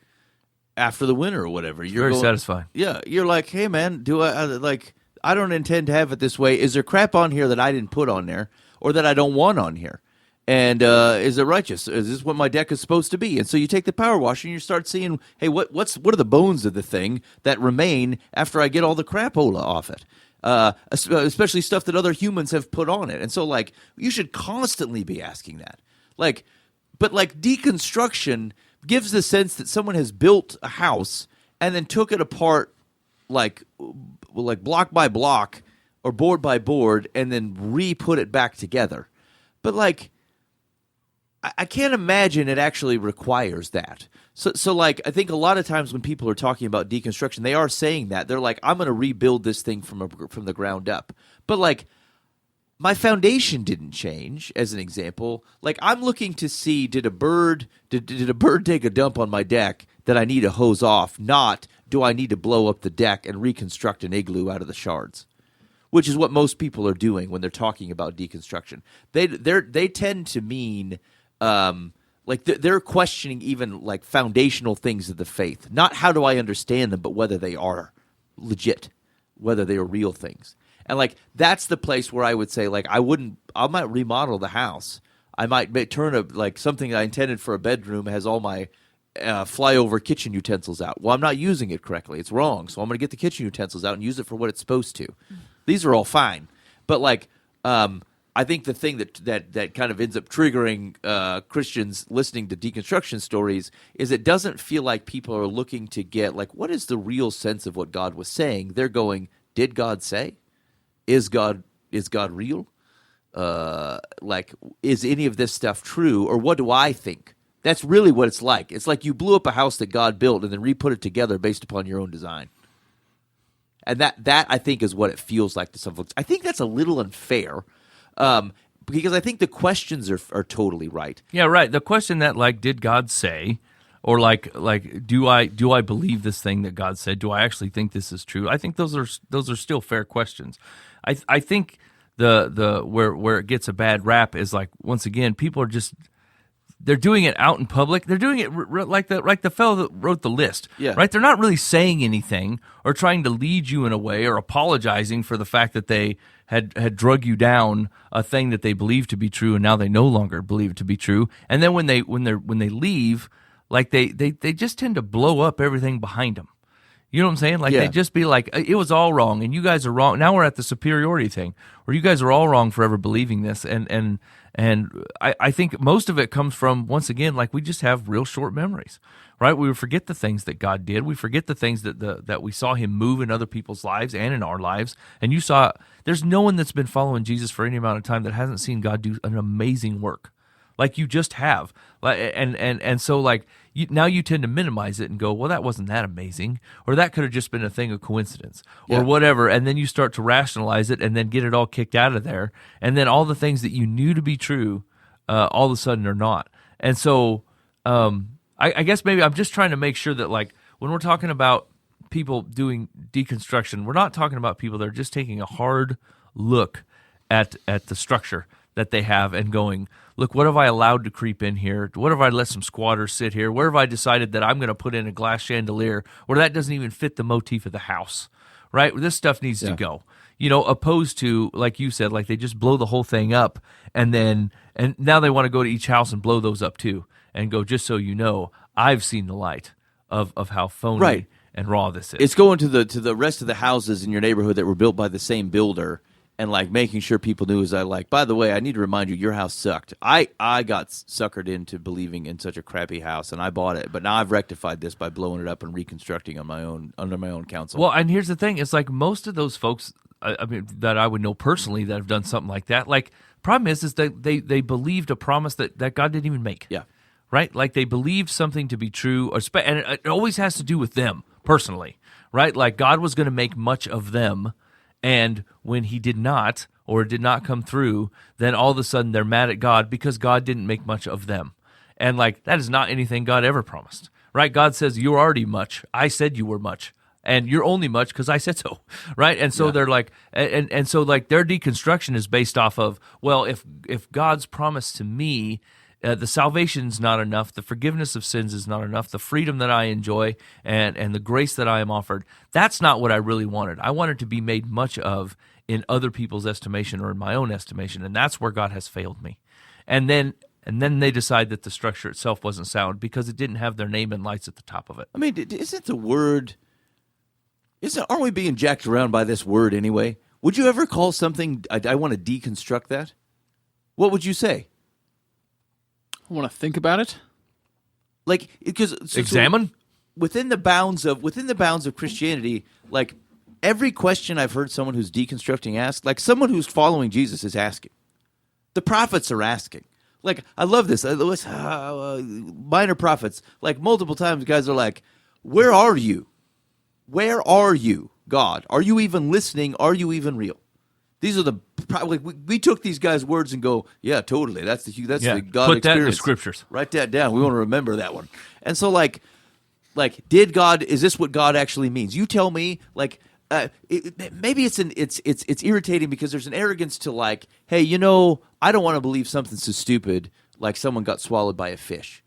after the winter or whatever. You're very satisfying. Yeah, you're like, hey man, I don't intend to have it this way. Is there crap on here that I didn't put on there, or that I don't want on here? And is it righteous? Is this what my deck is supposed to be? And so you take the power washer and you start seeing, hey, what are the bones of the thing that remain after I get all the crapola off it? Especially stuff that other humans have put on it. And so, like, you should constantly be asking that. But deconstruction gives the sense that someone has built a house and then took it apart, like block by block or board by board, and then re-put it back together. But I can't imagine it actually requires that. So I think a lot of times when people are talking about deconstruction, they are saying that. They're like, I'm going to rebuild this thing from the ground up. But my foundation didn't change, as an example. I'm looking to see, did a bird take a dump on my deck that I need to hose off? Not, do I need to blow up the deck and reconstruct an igloo out of the shards? Which is what most people are doing when they're talking about deconstruction. They tend to mean they're questioning even foundational things of the faith. Not how do I understand them, but whether they are legit, whether they are real things. And that's the place where I would say I might remodel the house. I might turn something I intended for a bedroom has all my flyover kitchen utensils out. Well, I'm not using it correctly. It's wrong. So I'm going to get the kitchen utensils out and use it for what it's supposed to. These are all fine. But I think the thing that kind of ends up triggering Christians listening to deconstruction stories is it doesn't feel like people are looking to get what is the real sense of what God was saying. They're going, did God say? Is God real? Is any of this stuff true, or what do I think? That's really what it's like. It's like you blew up a house that God built and then re-put it together based upon your own design. And that I think is what it feels like to some folks. I think that's a little unfair, because I think the questions are totally right. Yeah, right. The question that did God say, or do I believe this thing that God said? Do I actually think this is true? I think those are still fair questions. I think the where it gets a bad rap is once again, people are just. They're doing it out in public. They're doing it like the fellow that wrote the list. Yeah. Right? They're not really saying anything or trying to lead you in a way or apologizing for the fact that they had drug you down a thing that they believed to be true and now they no longer believe it to be true. And then when they leave, they just tend to blow up everything behind them. You know what I'm saying? They just be like, it was all wrong, and you guys are wrong. Now we're at the superiority thing, where you guys are all wrong for ever believing this. And I think most of it comes from, once again, we just have real short memories, right? We forget the things that God did. We forget the things that we saw Him move in other people's lives and in our lives. And there's no one that's been following Jesus for any amount of time that hasn't seen God do an amazing work. You just have, so now you tend to minimize it and go, well, that wasn't that amazing, or that could have just been a thing of coincidence, or whatever, and then you start to rationalize it and then get it all kicked out of there, and then all the things that you knew to be true, all of a sudden are not. And so, I guess maybe I'm just trying to make sure that when we're talking about people doing deconstruction, we're not talking about people that are just taking a hard look at the structure that they have and going, look, what have I allowed to creep in here? What have I let some squatters sit here? Where have I decided that I'm going to put in a glass chandelier where that doesn't even fit the motif of the house, right? This stuff needs to go, opposed to, like you said, they just blow the whole thing up and now they want to go to each house and blow those up too and go, just so you know, I've seen the light of how phony and raw this is. It's going to the rest of the houses in your neighborhood that were built by the same builder, and making sure people knew by the way, I need to remind you, your house sucked. I got suckered into believing in such a crappy house, and I bought it. But now I've rectified this by blowing it up and reconstructing on my own, under my own counsel. Well, and here's the thing. It's most of those folks, I mean, that I would know personally that have done something like that, problem is that they believed a promise that God didn't even make. Yeah. Right? They believed something to be true, and it always has to do with them personally, right? God was going to make much of them. And when He did not, or it did not come through, then all of a sudden they're mad at God because God didn't make much of them. And like, that is not anything God ever promised, right? God says, you're already much. I said you were much. And you're only much because I said so, right? And so they're like, and so like their deconstruction is based off of, well, if God's promise to me, the salvation's not enough, the forgiveness of sins is not enough, the freedom that I enjoy and the grace that I am offered, that's not what I really wanted. I wanted to be made much of in other people's estimation or in my own estimation, and that's where God has failed me. And then they decide that the structure itself wasn't sound because it didn't have their name and lights at the top of it. I mean, isn't the word... aren't we being jacked around by this word anyway? Would you ever call something, I want to deconstruct that? What would you say? I want to think about it. Like, because Examine? within the bounds of Christianity, like every question I've heard someone who's deconstructing ask, like someone who's following Jesus is asking. The prophets are asking. Like, I love this. Minor prophets, like multiple times, guys are like, where are you? Where are you, God? Are you even listening? Are you even real? These are we took these guys' words and go, yeah, totally. That's the God Put experience. that in the scriptures. Write that down. We want to remember that one. And so, like, did God? Is this what God actually means? You tell me. Like, maybe it's irritating because there's an arrogance to like, hey, I don't want to believe something so stupid like someone got swallowed by a fish.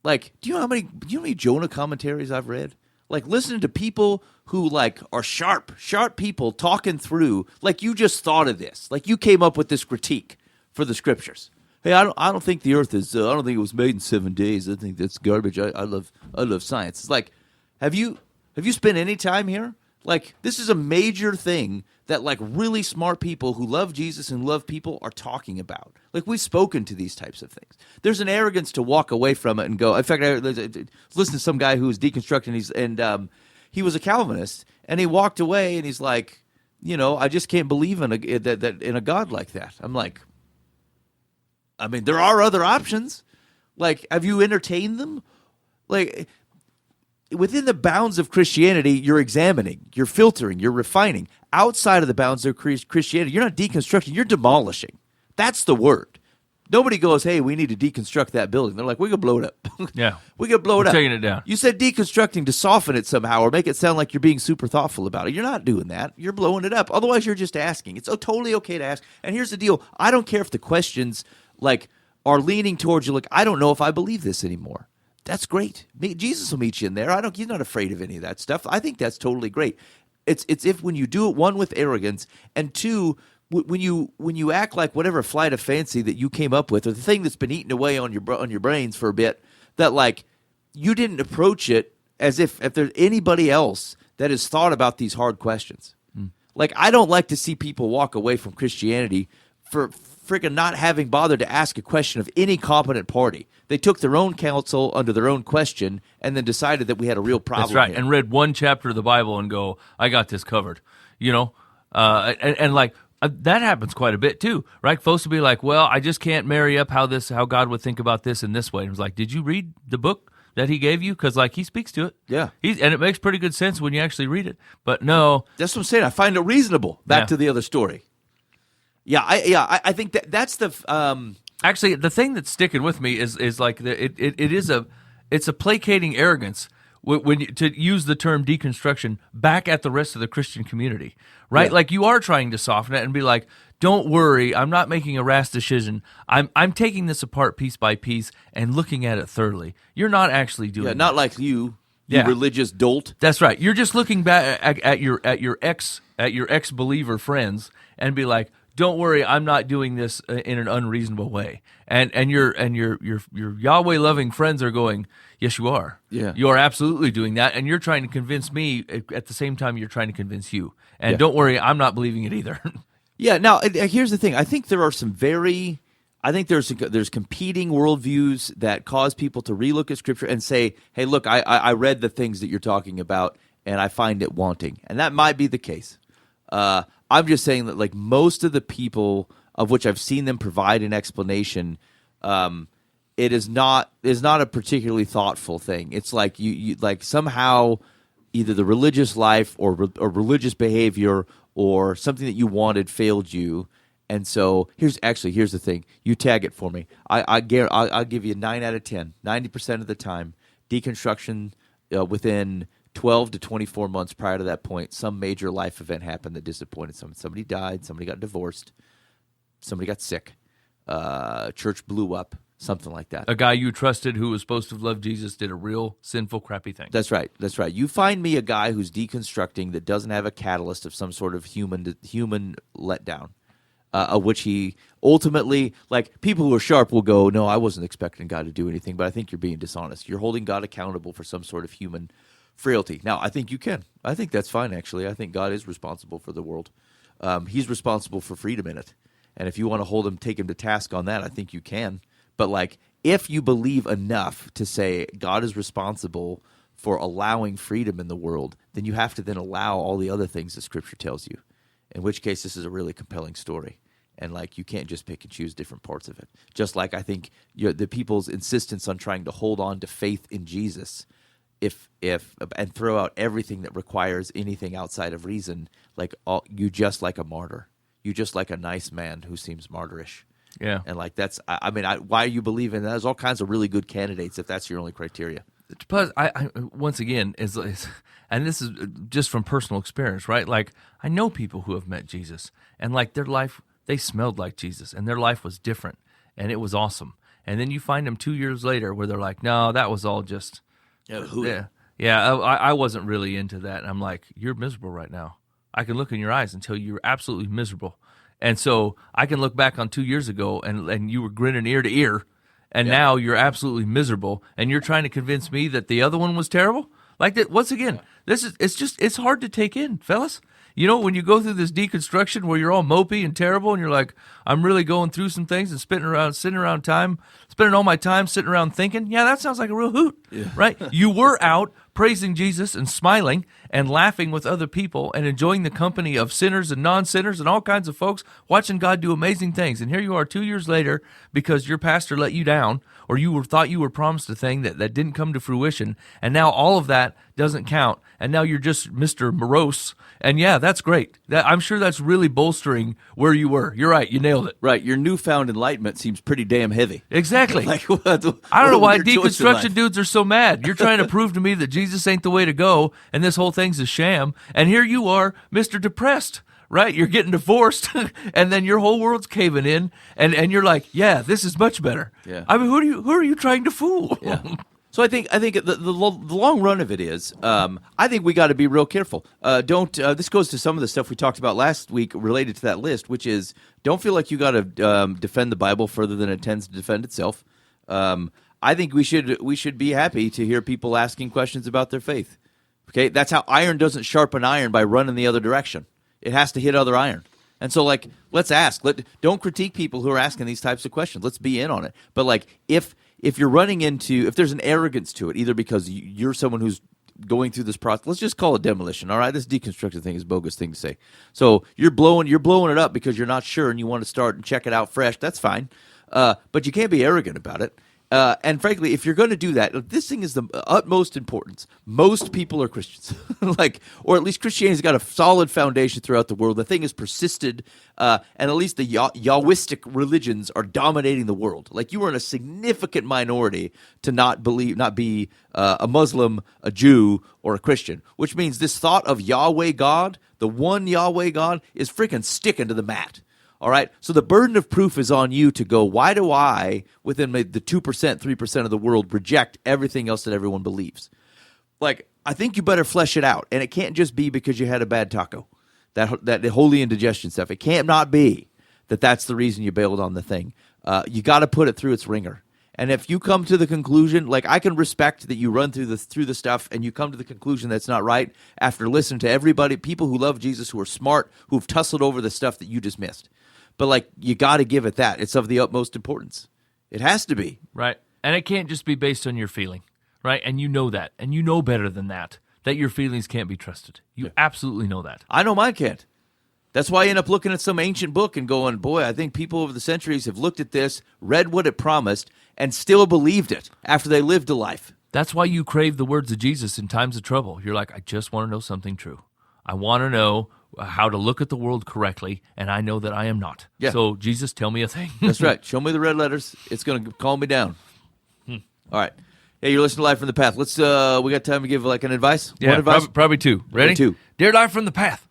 Like, do you know how many Jonah commentaries I've read? Like, listening to people who, like, are sharp people talking through, like, you just thought of this. Like, you came up with this critique for the scriptures. Hey, I don't think the earth is, I don't think it was made in 7 days. I think that's garbage. I love science. It's like, have you spent any time here? Like, this is a major thing that, like, really smart people who love Jesus and love people are talking about. Like, we've spoken to these types of things. There's an arrogance to walk away from it and go. In fact, I listened to some guy who was deconstructing, he was a Calvinist, and he walked away, and he's like, I just can't believe in a God like that. I'm like, I mean, there are other options. Like, have you entertained them? Like, within the bounds of Christianity, you're examining, you're filtering, you're refining. Outside of the bounds of Christianity, you're not deconstructing, you're demolishing. That's the word. Nobody goes, hey, we need to deconstruct that building. They're like, we could blow it up. Yeah. We could blow it up. Taking it down. You said deconstructing to soften it somehow or make it sound like you're being super thoughtful about it. You're not doing that. You're blowing it up. Otherwise, you're just asking. It's totally okay to ask. And here's the deal. I don't care if the questions like are leaning towards you like, I don't know if I believe this anymore. That's great. Jesus will meet you in there. He's not afraid of any of that stuff. I think that's totally great. It's if when you do it, one, with arrogance, and two, when you act like whatever flight of fancy that you came up with, or the thing that's been eating away on your brains for a bit, that like you didn't approach it as if there's anybody else that has thought about these hard questions. Like, I don't like to see people walk away from Christianity for freaking not having bothered to ask a question of any competent party. They took their own counsel under their own question and then decided that we had a real problem. That's right, here. and read one chapter of the Bible and go, I got this covered. That happens quite a bit too, right? Folks will be like, well, I just can't marry up how God would think about this in this way. And it was like, did you read the book that he gave you? Because like he speaks to it. Yeah. And it makes pretty good sense when you actually read it. But no. That's what I'm saying. I find it reasonable. Back to the other story. Yeah, I think that's the Actually, the thing that's sticking with me is like it's a placating arrogance when you, to use the term deconstruction back at the rest of the Christian community, right? Yeah. Like you are trying to soften it and be like, don't worry, I'm not making a rash decision. I'm taking this apart piece by piece and looking at it thoroughly. You're not actually doing that. Not like you Yeah. religious dolt. That's right. You're just looking back at your ex-believer friends and be like, don't worry, I'm not doing this in an unreasonable way. And your Yahweh loving friends are going, yes, you are. Yeah. You are absolutely doing that, and you're trying to convince me at the same time you're trying to convince you. And don't worry, I'm not believing it either. Yeah. Now, here's the thing. I think there are there's competing worldviews that cause people to relook at Scripture and say, hey, look, I read the things that you're talking about, and I find it wanting. And that might be the case. I'm just saying that, like, most of the people of which I've seen them provide an explanation, it is not a particularly thoughtful thing. It's like you like somehow either the religious life or religious behavior or something that you wanted failed you, And so here's the thing. You tag it for me. I'll give you 9 out of 10, 90% of the time. Deconstruction within 12 to 24 months prior to that point, some major life event happened that disappointed someone. Somebody died. Somebody got divorced. Somebody got sick. Church blew up. Something like that. A guy you trusted who was supposed to have loved Jesus did a real sinful, crappy thing. That's right. You find me a guy who's deconstructing that doesn't have a catalyst of some sort of human letdown, which he ultimately, like, people who are sharp will go, no, I wasn't expecting God to do anything, but I think you're being dishonest. You're holding God accountable for some sort of human frailty. Now, I think you can. I think that's fine, actually. I think God is responsible for the world. He's responsible for freedom in it. And if you want to take him to task on that, I think you can. But, like, if you believe enough to say God is responsible for allowing freedom in the world, then you have to then allow all the other things that Scripture tells you, in which case this is a really compelling story. And, like, you can't just pick and choose different parts of it. Just like I think the people's insistence on trying to hold on to faith in Jesus and throw out everything that requires anything outside of reason, like you just like a martyr. You just like a nice man who seems martyrish. Yeah. And like that's, why you believe in that? There's all kinds of really good candidates if that's your only criteria. Plus, I once again, and this is just from personal experience, right? Like, I know people who have met Jesus, and like their life, they smelled like Jesus, and their life was different, and it was awesome. And then you find them 2 years later where they're like, no, that was all just, I wasn't really into that. And I'm like, you're miserable right now. I can look in your eyes and tell you you're absolutely miserable. And so I can look back on 2 years ago and you were grinning ear to ear, and now you're absolutely miserable, and you're trying to convince me that the other one was terrible? Like that, once again, it's hard to take in, fellas. You know, when you go through this deconstruction where you're all mopey and terrible and you're like, I'm really going through some things and spending all my time sitting around thinking, yeah, that sounds like a real hoot, right? You were out praising Jesus and smiling and laughing with other people and enjoying the company of sinners and non-sinners and all kinds of folks, watching God do amazing things. And here you are 2 years later because your pastor let you down, or you thought you were promised a thing that didn't come to fruition, and now all of that doesn't count, and now you're just Mr. Morose. And yeah, that's great. I'm sure that's really bolstering where you were. You're right. You nailed it. Right. Your newfound enlightenment seems pretty damn heavy. Exactly. Like, I don't know why deconstruction dudes are so mad. You're trying to prove to me that Jesus ain't the way to go, and this whole thing's a sham. And here you are, Mr. Depressed. Right, you're getting divorced, and then your whole world's caving in, and you're like, yeah, this is much better. Yeah. I mean, who are you trying to fool? Yeah. So I think the long run of it is, I think we got to be real careful. This goes to some of the stuff we talked about last week related to that list, which is don't feel like you got to defend the Bible further than it tends to defend itself. I think we should be happy to hear people asking questions about their faith. Okay, that's how iron doesn't sharpen iron, by running the other direction. It has to hit other iron. And so, like, let's ask. Don't critique people who are asking these types of questions. Let's be in on it. But, like, if you're running into, if there's an arrogance to it, either because you're someone who's going through this process, let's just call it demolition, all right? This deconstruction thing is a bogus thing to say. So you're blowing it up because you're not sure and you want to start and check it out fresh. That's fine. But you can't be arrogant about it. And frankly, if you're going to do that, this thing is the utmost importance. Most people are Christians, or at least Christianity's got a solid foundation throughout the world. The thing has persisted, and at least the Yahwistic religions are dominating the world. Like, you are in a significant minority to not be a Muslim, a Jew, or a Christian, which means this thought of Yahweh God, the one Yahweh God, is freaking sticking to the mat. All right, so the burden of proof is on you to go, why do I, within the 2%, 3% of the world, reject everything else that everyone believes? Like, I think you better flesh it out. And it can't just be because you had a bad taco, that holy indigestion stuff. It can't not be that that's the reason you bailed on the thing. You got to put it through its ringer. And if you come to the conclusion, like, I can respect that you run through the stuff and you come to the conclusion that's not right after listening to everybody, people who love Jesus, who are smart, who've tussled over the stuff that you dismissed. But, like, you got to give it that. It's of the utmost importance. It has to be. Right. And it can't just be based on your feeling, right? And you know that. And you know better than that your feelings can't be trusted. You absolutely know that. I know mine can't. That's why I end up looking at some ancient book and going, boy, I think people over the centuries have looked at this, read what it promised, and still believed it after they lived a life. That's why you crave the words of Jesus in times of trouble. You're like, I just want to know something true. I want to know how to look at the world correctly, and I know that I am not. Yeah. So, Jesus, tell me a thing. That's right. Show me the red letters. It's going to calm me down. All right. Hey, you're listening to Live from the Path. Let's. We got time to give like an advice? Yeah, One advice? probably two. Ready? Two. Dear Live from the Path,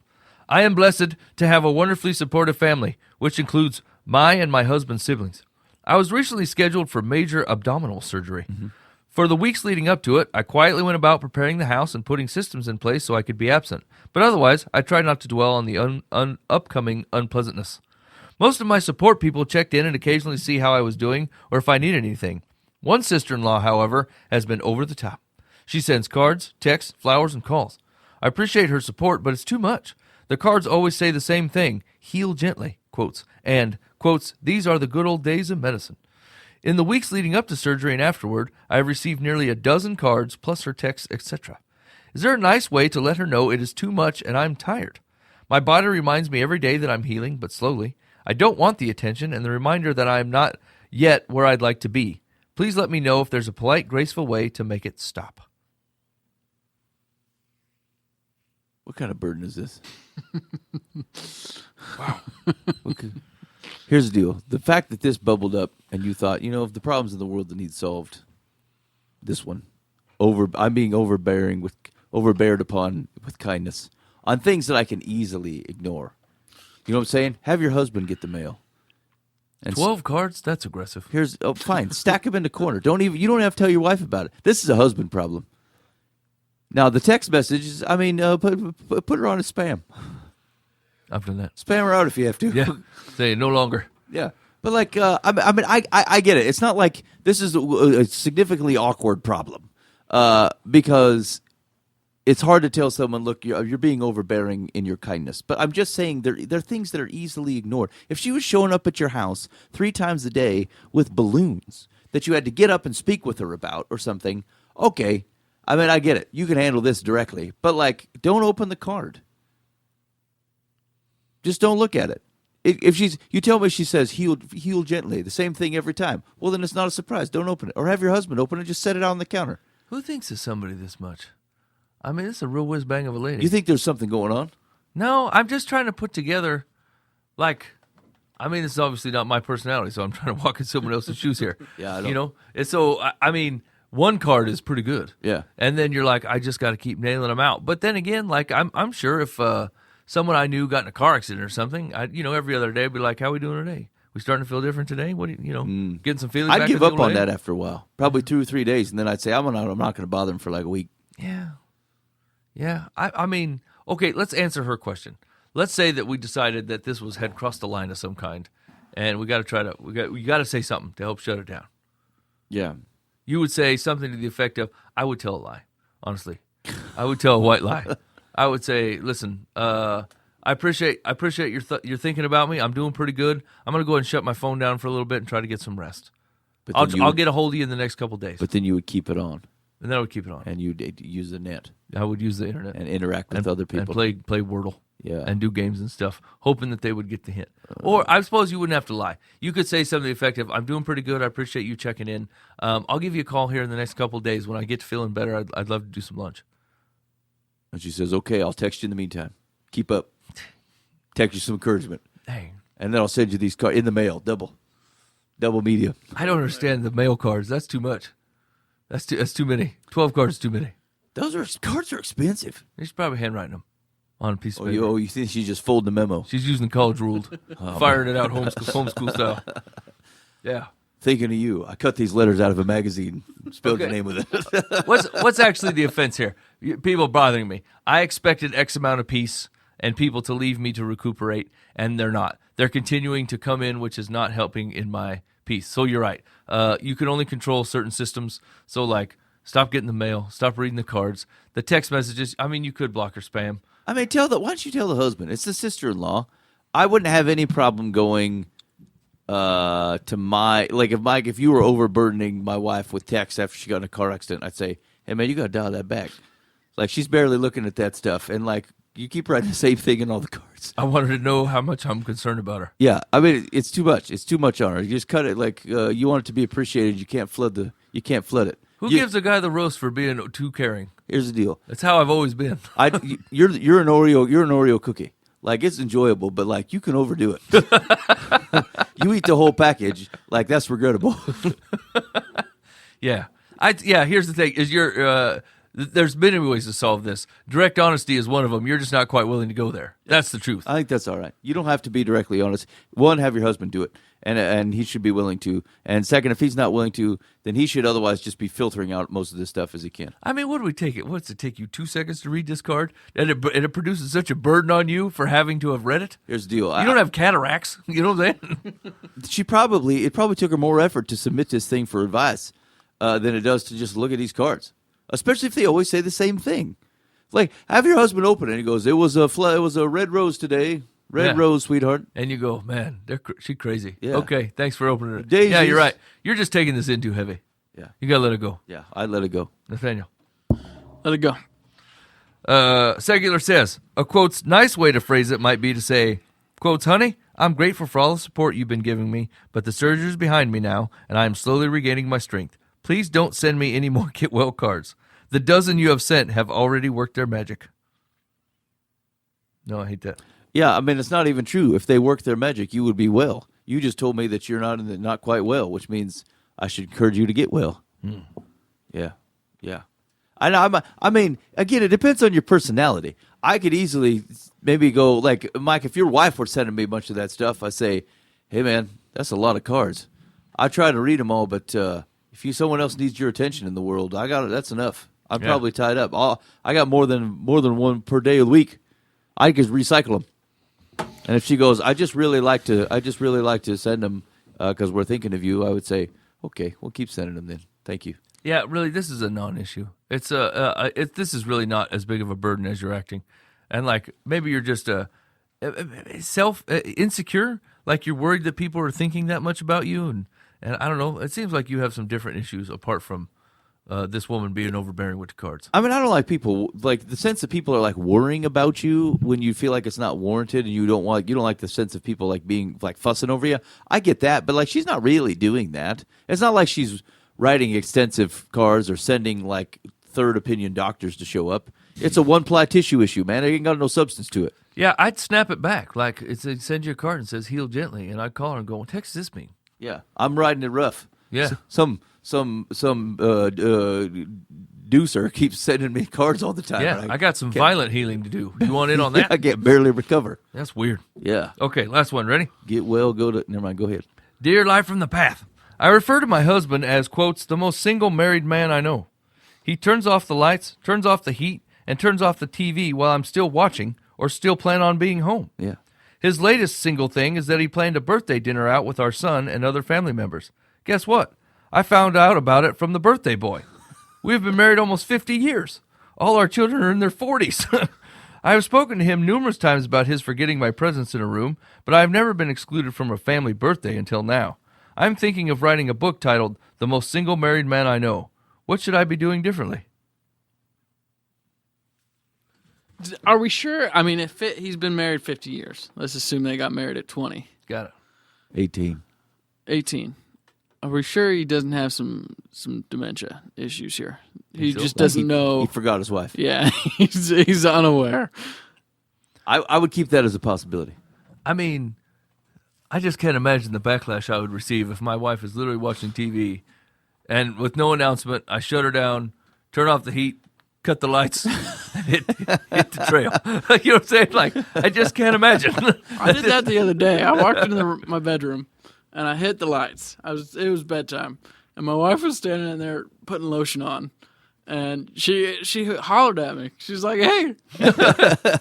I am blessed to have a wonderfully supportive family, which includes my and my husband's siblings. I was recently scheduled for major abdominal surgery. For the weeks leading up to it, I quietly went about preparing the house and putting systems in place so I could be absent. But otherwise, I tried not to dwell on the upcoming unpleasantness. Most of my support people checked in and occasionally see how I was doing or if I needed anything. One sister-in-law, however, has been over the top. She sends cards, texts, flowers, and calls. I appreciate her support, but it's too much. The cards always say the same thing, heal gently, quotes, and, quotes, these are the good old days of medicine. In the weeks leading up to surgery and afterward, I have received nearly a dozen cards, plus her texts, etc. Is there a nice way to let her know it is too much and I'm tired? My body reminds me every day that I'm healing, but slowly. I don't want the attention and the reminder that I am not yet where I'd like to be. Please let me know if there's a polite, graceful way to make it stop. What kind of burden is this? Wow. Okay. Here's the deal. The fact that this bubbled up and you thought, of the problems in the world that need solved, this one, I'm being overbeared upon with kindness on things that I can easily ignore. You know what I'm saying? Have your husband get the mail. And 12 cards? That's aggressive. Fine. Stack them in the corner. You don't have to tell your wife about it. This is a husband problem. Now, the text messages, put her on as spam. I've done that. Spam her out if you have to. Yeah. Say no longer. Yeah. But I get it. It's not like this is a significantly awkward problem because it's hard to tell someone, look, you're being overbearing in your kindness. But I'm just saying there are things that are easily ignored. If she was showing up at your house 3 times a day with balloons that you had to get up and speak with her about or something, okay. I get it. You can handle this directly. But, don't open the card. Just don't look at it. If you tell me she says heal gently, the same thing every time, well, then it's not a surprise. Don't open it. Or have your husband open it. Just set it out on the counter. Who thinks of somebody this much? It's a real whiz-bang of a lady. You think there's something going on? No, I'm just trying to put together, this is obviously not my personality, so I'm trying to walk in someone else's shoes here. Yeah, I know. And so, one card is pretty good. Yeah. And then you're like, I just got to keep nailing them out. But then again, I'm sure if someone I knew got in a car accident or something, every other day I'd be like, how are we doing today? We starting to feel different today? What do you, getting some feelings back? I'd give up on that after a while. Probably 2 or 3 days, and then I'd say, I'm not going to bother him for a week. Yeah. Yeah. Okay, let's answer her question. Let's say that we decided that this had crossed the line of some kind, and we got to say something to help shut it down. Yeah. You would say something to the effect of, I would tell a lie, honestly. I would tell a white lie. I would say, listen, I appreciate you're thinking about me. I'm doing pretty good. I'm going to go ahead and shut my phone down for a little bit and try to get some rest. But I'll get a hold of you in the next couple of days. But then you would keep it on. And then I would keep it on. And you'd use the net. I would use the internet. And interact with other people. And play Wordle. Yeah. And do games and stuff, hoping that they would get the hint. Or I suppose you wouldn't have to lie. You could say something effective. I'm doing pretty good. I appreciate you checking in. I'll give you a call here in the next couple of days. When I get to feeling better, I'd love to do some lunch. And she says, okay, I'll text you in the meantime. Keep up. Text you some encouragement. Dang. And then I'll send you these cards in the mail, double media. I don't understand the mail cards. That's too much. That's too many. 12 cards is too many. Cards are expensive. She's probably handwriting them on a piece of paper. You think she's just folding the memo? She's using the college ruled, firing it out homeschool style. Yeah. Thinking of you. I cut these letters out of a magazine, spelled your name with it. What's actually the offense here? People bothering me. I expected X amount of peace and people to leave me to recuperate, and they're not. They're continuing to come in, which is not helping in my peace. So you're right. You can only control certain systems. So stop getting the mail, stop reading the cards, the text messages. You could block her spam. why don't you tell the husband? It's the sister-in-law. I wouldn't have any problem going to my, if you were overburdening my wife with texts after she got in a car accident, I'd say, hey man, you got to dial that back. She's barely looking at that stuff, and you keep writing the same thing in all the cards. I want her to know how much I'm concerned about her. Yeah, it's too much. It's too much on her. You just cut it you want it to be appreciated. You can't flood it. Who gives a guy the roast for being too caring? Here's the deal. That's how I've always been. You're an Oreo cookie. Like, it's enjoyable, but, like, you can overdo it. You eat the whole package, like, that's regrettable. Yeah. Here's the thing: is there's many ways to solve this. Direct honesty is one of them. You're just not quite willing to go there. That's the truth. I think that's all right. You don't have to be directly honest. One, have your husband do it, and he should be willing to. And second, if he's not willing to, then he should otherwise just be filtering out most of this stuff as he can. I mean, what do we take it? What's it take you 2 seconds to read this card? And it produces such a burden on you for having to have read it? Here's the deal. You don't have cataracts. You know what I'm saying? It probably took her more effort to submit this thing for advice than it does to just look at these cards, especially if they always say the same thing. Like, have your husband open it, and he goes, it was a red rose today. Red rose, sweetheart. And you go, man, she's crazy. Yeah. Okay, thanks for opening it. Daisies. Yeah, you're right. You're just taking this in too heavy. Yeah. You got to let it go. Yeah, I'd let it go. Nathaniel. Let it go. Secular says, a quote's nice way to phrase it might be to say, quotes, honey, I'm grateful for all the support you've been giving me, but the surgery is behind me now, and I am slowly regaining my strength. Please don't send me any more get well cards. The dozen you have sent have already worked their magic. No, I hate that. Yeah, I mean, it's not even true. If they work their magic, you would be well. You just told me that you're not quite well, which means I should encourage you to get well. Yeah. I mean, again, it depends on your personality. I could easily maybe go, like, Mike, if your wife were sending me a bunch of that stuff, I say, hey, man, that's a lot of cards. I try to read them all, but if someone else needs your attention in the world, I got it. That's enough. I'm probably tied up. I got more than one per day of the week. I could recycle them. And if she goes, I just really like to send them because we're thinking of you, I would say, okay, we'll keep sending them then. Thank you. Yeah, really, this is a non-issue. This is really not as big of a burden as you're acting, and like maybe you're just insecure, like you're worried that people are thinking that much about you, and I don't know. It seems like you have some different issues apart from this woman being overbearing with the cards. I mean, I don't like people, like the sense that people are like worrying about you when you feel like it's not warranted, and you don't like the sense of people like being like fussing over you. I get that, but like she's not really doing that. It's not like she's writing extensive cards or sending like third opinion doctors to show up. It's a one-ply tissue issue, man. It ain't got no substance to it. Yeah, I'd snap it back. Like it sends you a card and says heal gently, and I'd call her and go, what the heck does this mean? Yeah, I'm riding it rough. Yeah. Some deucer keeps sending me cards all the time. Yeah, I got some violent healing to do. You want in on that? I can't barely recover. That's weird. Yeah. Okay, last one. Ready? Get well, never mind, go ahead. Dear Life from the Path, I refer to my husband as, quotes, the most single married man I know. He turns off the lights, turns off the heat, and turns off the TV while I'm still watching or still plan on being home. Yeah. His latest single thing is that he planned a birthday dinner out with our son and other family members. Guess what? I found out about it from the birthday boy. We've been married almost 50 years. All our children are in their 40s. I have spoken to him numerous times about his forgetting my presence in a room, but I have never been excluded from a family birthday until now. I'm thinking of writing a book titled The Most Single Married Man I Know. What should I be doing differently? Are we sure? I mean, he's been married 50 years. Let's assume they got married at 20. Got it. 18. 18. Are we sure he doesn't have some dementia issues here? He so? just doesn't know. He forgot his wife. Yeah, he's unaware. I would keep that as a possibility. I mean, I just can't imagine the backlash I would receive if my wife is literally watching TV and with no announcement, I shut her down, turn off the heat, cut the lights, and hit the trail. You know what I'm saying? Like, I just can't imagine. I did that the other day. I walked into my bedroom and I hit the lights. It was bedtime, and my wife was standing in there putting lotion on, and she hollered at me. She's like, "Hey,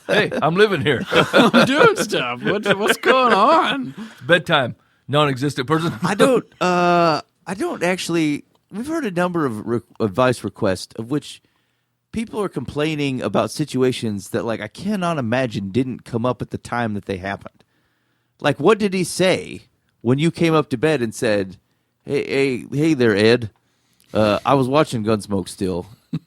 Hey, I'm living here. I'm doing stuff. What's going on?" Bedtime. Non-existent person. I don't actually. We've heard a number of advice requests of which people are complaining about situations that, like, I cannot imagine didn't come up at the time that they happened. Like, what did he say when you came up to bed and said, hey there, Ed. I was watching Gunsmoke still,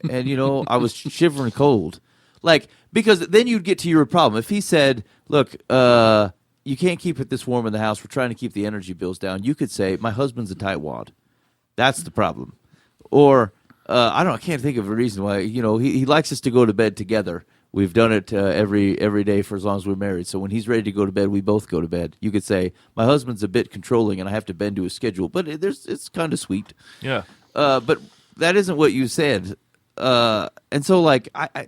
and, I was shivering cold. Like, because then you'd get to your problem. If he said, look, you can't keep it this warm in the house. We're trying to keep the energy bills down. You could say, my husband's a tightwad. That's the problem. Or, I can't think of a reason why, he likes us to go to bed together We've done it every day for as long as we're married. So when he's ready to go to bed, we both go to bed. You could say my husband's a bit controlling, and I have to bend to his schedule, but it's kind of sweet. Yeah. But that isn't what you said. And so like I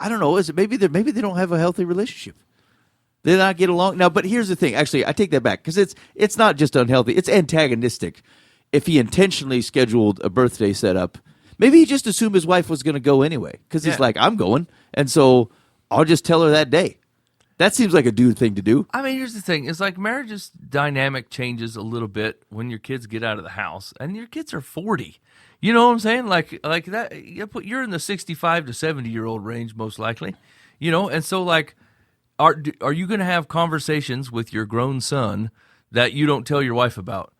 don't know. Is it maybe they don't have a healthy relationship? They not get along now. But here's the thing. Actually, I take that back because it's not just unhealthy. It's antagonistic. If he intentionally scheduled a birthday setup. Maybe he just assumed his wife was going to go anyway because he's like, I'm going. And so I'll just tell her that day. That seems like a dude thing to do. I mean, here's the thing. It's like marriage's dynamic changes a little bit when your kids get out of the house and your kids are 40. You know what I'm saying? Like that. You're in the 65 to 70-year-old range most likely. You know, and so like, are you going to have conversations with your grown son that you don't tell your wife about?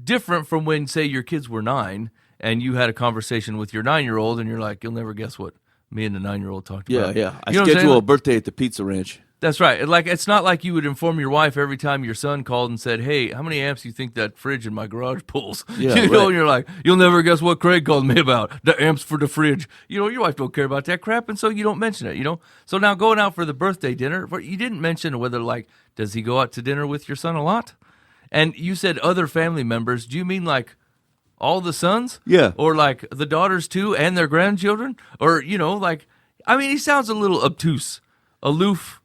Different from when, say, your kids were 9 and you had a conversation with your 9-year-old and you're like, you'll never guess what me and the 9-year-old talked about. Yeah. I You know what I'm schedule saying? a birthday at the Pizza Ranch. That's right. Like, it's not like you would inform your wife every time your son called and said, hey, how many amps do you think that fridge in my garage pulls? Yeah, you know, right. and you're like, you'll never guess what Craig called me about, the amps for the fridge. You know, your wife don't care about that crap, and so you don't mention it, you know? So now going out for the birthday dinner, you didn't mention whether, like, does he go out to dinner with your son a lot? And you said other family members. Do you mean, like, all the sons? Yeah. Or, like, the daughters, too, and their grandchildren? Or, you know, like, I mean, he sounds a little obtuse, aloof,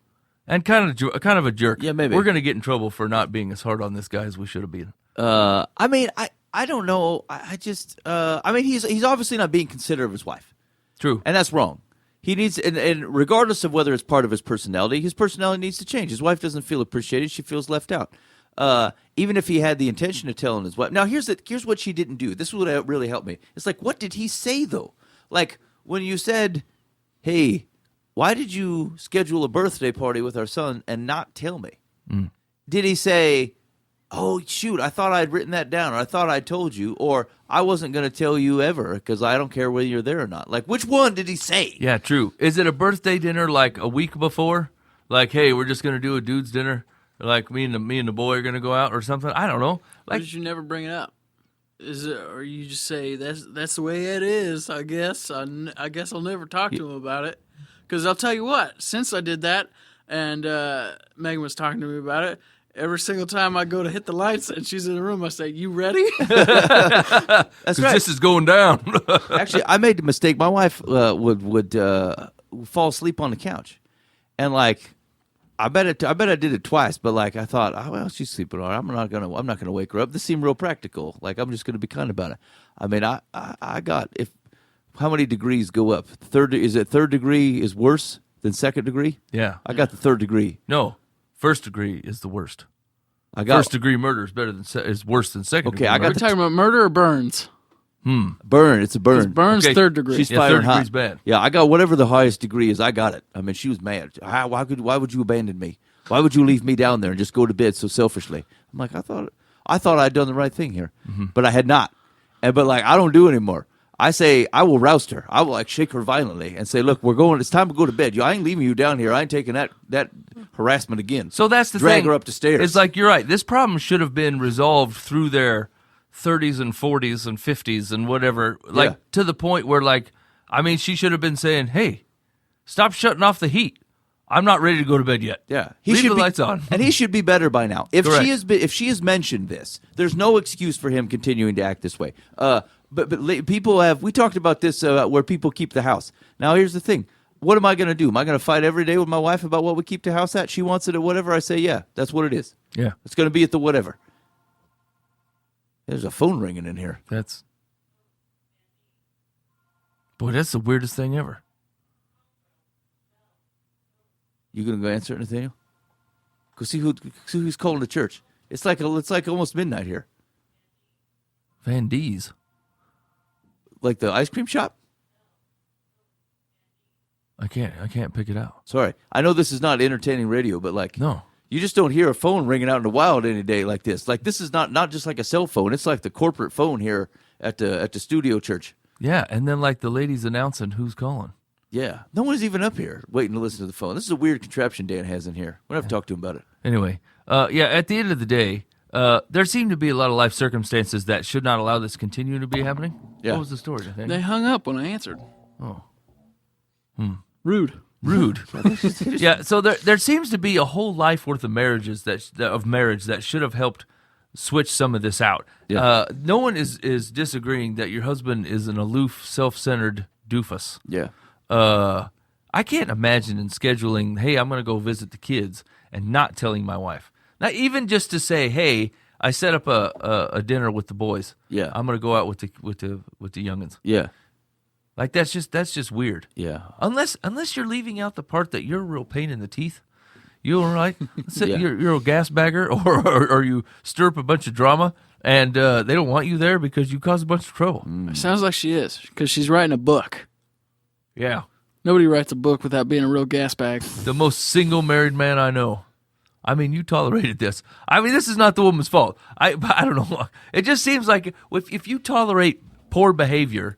and kind of a jerk. Yeah, maybe. We're going to get in trouble for not being as hard on this guy as we should have been. I mean, I don't know. I just I mean, he's obviously not being considerate of his wife. True. And that's wrong. He needs, and regardless of whether it's part of his personality needs to change. His wife doesn't feel appreciated; she feels left out. Even if he had the intention of telling his wife. Now, here's what she didn't do. This would really help me. It's like, what did he say though? Like when you said, "Hey, why did you schedule a birthday party with our son and not tell me?" Did he say, "Oh, shoot, I thought I'd written that down," or "I thought I told you," or "I wasn't going to tell you ever because I don't care whether you're there or not"? Like, which one did he say? Yeah, true. Is it a birthday dinner like a week before? Like, hey, we're just going to do a dude's dinner? Like me and the boy are going to go out or something? I don't know. Why Like, did you never bring it up? Is it, or you just say that's the way it is? I guess I guess I'll never talk to him about it. Because I'll tell you what, since I did that, and Megan was talking to me about it, every single time I go to hit the lights and she's in the room, I say, "You ready?" That's right. this is going down. Actually, I made the mistake. My wife would fall asleep on the couch, and like I bet I did it twice. But like I thought, oh, well, she's sleeping all right. I'm not gonna wake her up. This seemed real practical. Like I'm just gonna be kind about it. I mean, I got if. How many degrees go up? Third degree is worse than second degree? Yeah. I got the third degree. No, first degree is the worst. I got First degree murder is is worse than second degree. I got murder. We're talking about murder or burns? burn. It's a burn. It's burns Okay. third degree. She's Yeah, firing third hot. degree's bad. Yeah, I got whatever the highest degree is. I got it. I mean, she was mad. Why would you abandon me? Why would you leave me down there and just go to bed so selfishly? I'm like, I thought I'd done the right thing here, but I had not. But like, I don't do it anymore. I say I will roust her. I will like shake her violently and say, "Look, we're going. It's time to go to bed. I ain't leaving you down here. I ain't taking that harassment again." So that's the Drag thing. her up the stairs. It's like you're right. This problem should have been resolved through their 30s and 40s and 50s and whatever. Like Yeah. to the point where, like, I mean, she should have been saying, "Hey, stop shutting off the heat. I'm not ready to go to bed yet. Yeah, Leave the be, lights on." and he should be better by now. If Correct. if she has mentioned this, there's no excuse for him continuing to act this way. But people have. We talked about this where people keep the house. Now here's the thing: what am I going to do? Am I going to fight every day with my wife about what we keep the house at? She wants it at whatever. I say, yeah, that's what it is. Yeah, It's going to be at the whatever. There's a phone ringing in here. that's the weirdest thing ever. You going to go answer it, Nathaniel? Go see who's calling the church. It's like almost midnight here. Van D's. Like the ice cream shop. I can't pick it out. Sorry, I know this is not entertaining radio, but like No. you just don't hear a phone ringing out in the wild any day like this. Like this is not just like a cell phone. It's like the corporate phone here at the studio church. Yeah, and then like the ladies announcing who's calling. Yeah, no one's even up here waiting to listen to the phone. This is a weird contraption Dan has in here. We're gonna have to talk to him about it. Anyway, yeah, at the end of the day, there seem to be a lot of life circumstances that should not allow this to continue to be happening. Yeah. What was the story, I think? They hung up when I answered. Rude. Yeah, so there seems to be a whole life worth of marriage that should have helped switch some of this out. Yeah. No one is disagreeing that your husband is an aloof, self-centered doofus. Yeah. I can't imagine in scheduling, hey, I'm going to go visit the kids and not telling my wife. Not even just to say, hey, I set up a dinner with the boys. Yeah. I'm going to go out with the youngins. Yeah. Like that's just weird. Yeah. Unless you're leaving out the part that you're a real pain in the teeth. You all right? Yeah. You're a gas bagger, or you stir up a bunch of drama, and they don't want you there because you cause a bunch of trouble. Sounds like she is, because she's writing a book. Yeah. Nobody writes a book without being a real gas bag. The most single married man I know. I mean, you tolerated this. I mean, this is not the woman's fault. I don't know. It just seems like if you tolerate poor behavior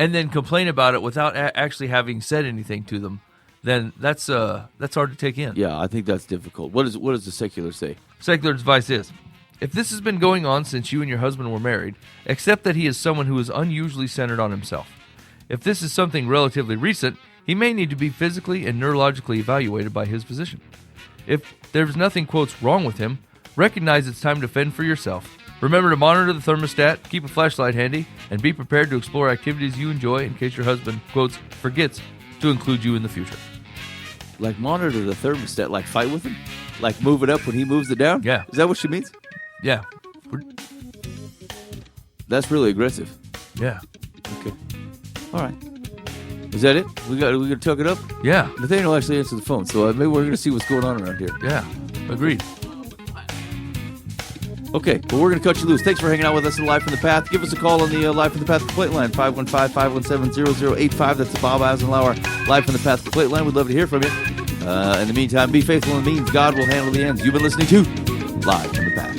and then complain about it without actually having said anything to them, then that's hard to take in. Yeah, I think that's difficult. What does the secular say? Secular advice is, if this has been going on since you and your husband were married, accept that he is someone who is unusually centered on himself. If this is something relatively recent, he may need to be physically and neurologically evaluated by his physician. If there's nothing, quotes, wrong with him, recognize it's time to fend for yourself. Remember to monitor the thermostat, keep a flashlight handy, and be prepared to explore activities you enjoy in case your husband, quotes, forgets to include you in the future. Like monitor the thermostat, like fight with him? Like move it up when he moves it down? Yeah. Is that what she means? Yeah. That's really aggressive. Yeah. Okay. All right. Is that it? We gonna tuck it up? Yeah. Nathaniel actually answered the phone, so maybe we're gonna see what's going on around here. Yeah. Agreed. Okay, well, we're going to cut you loose. Thanks for hanging out with us in Life from the Path. Give us a call on the Life from the Path complaint line, 515-517-0085. That's the Bob Eisenhower Life from the Path complaint line. We'd love to hear from you. In the meantime, be faithful in the means. God will handle the ends. You've been listening to Live from the Path.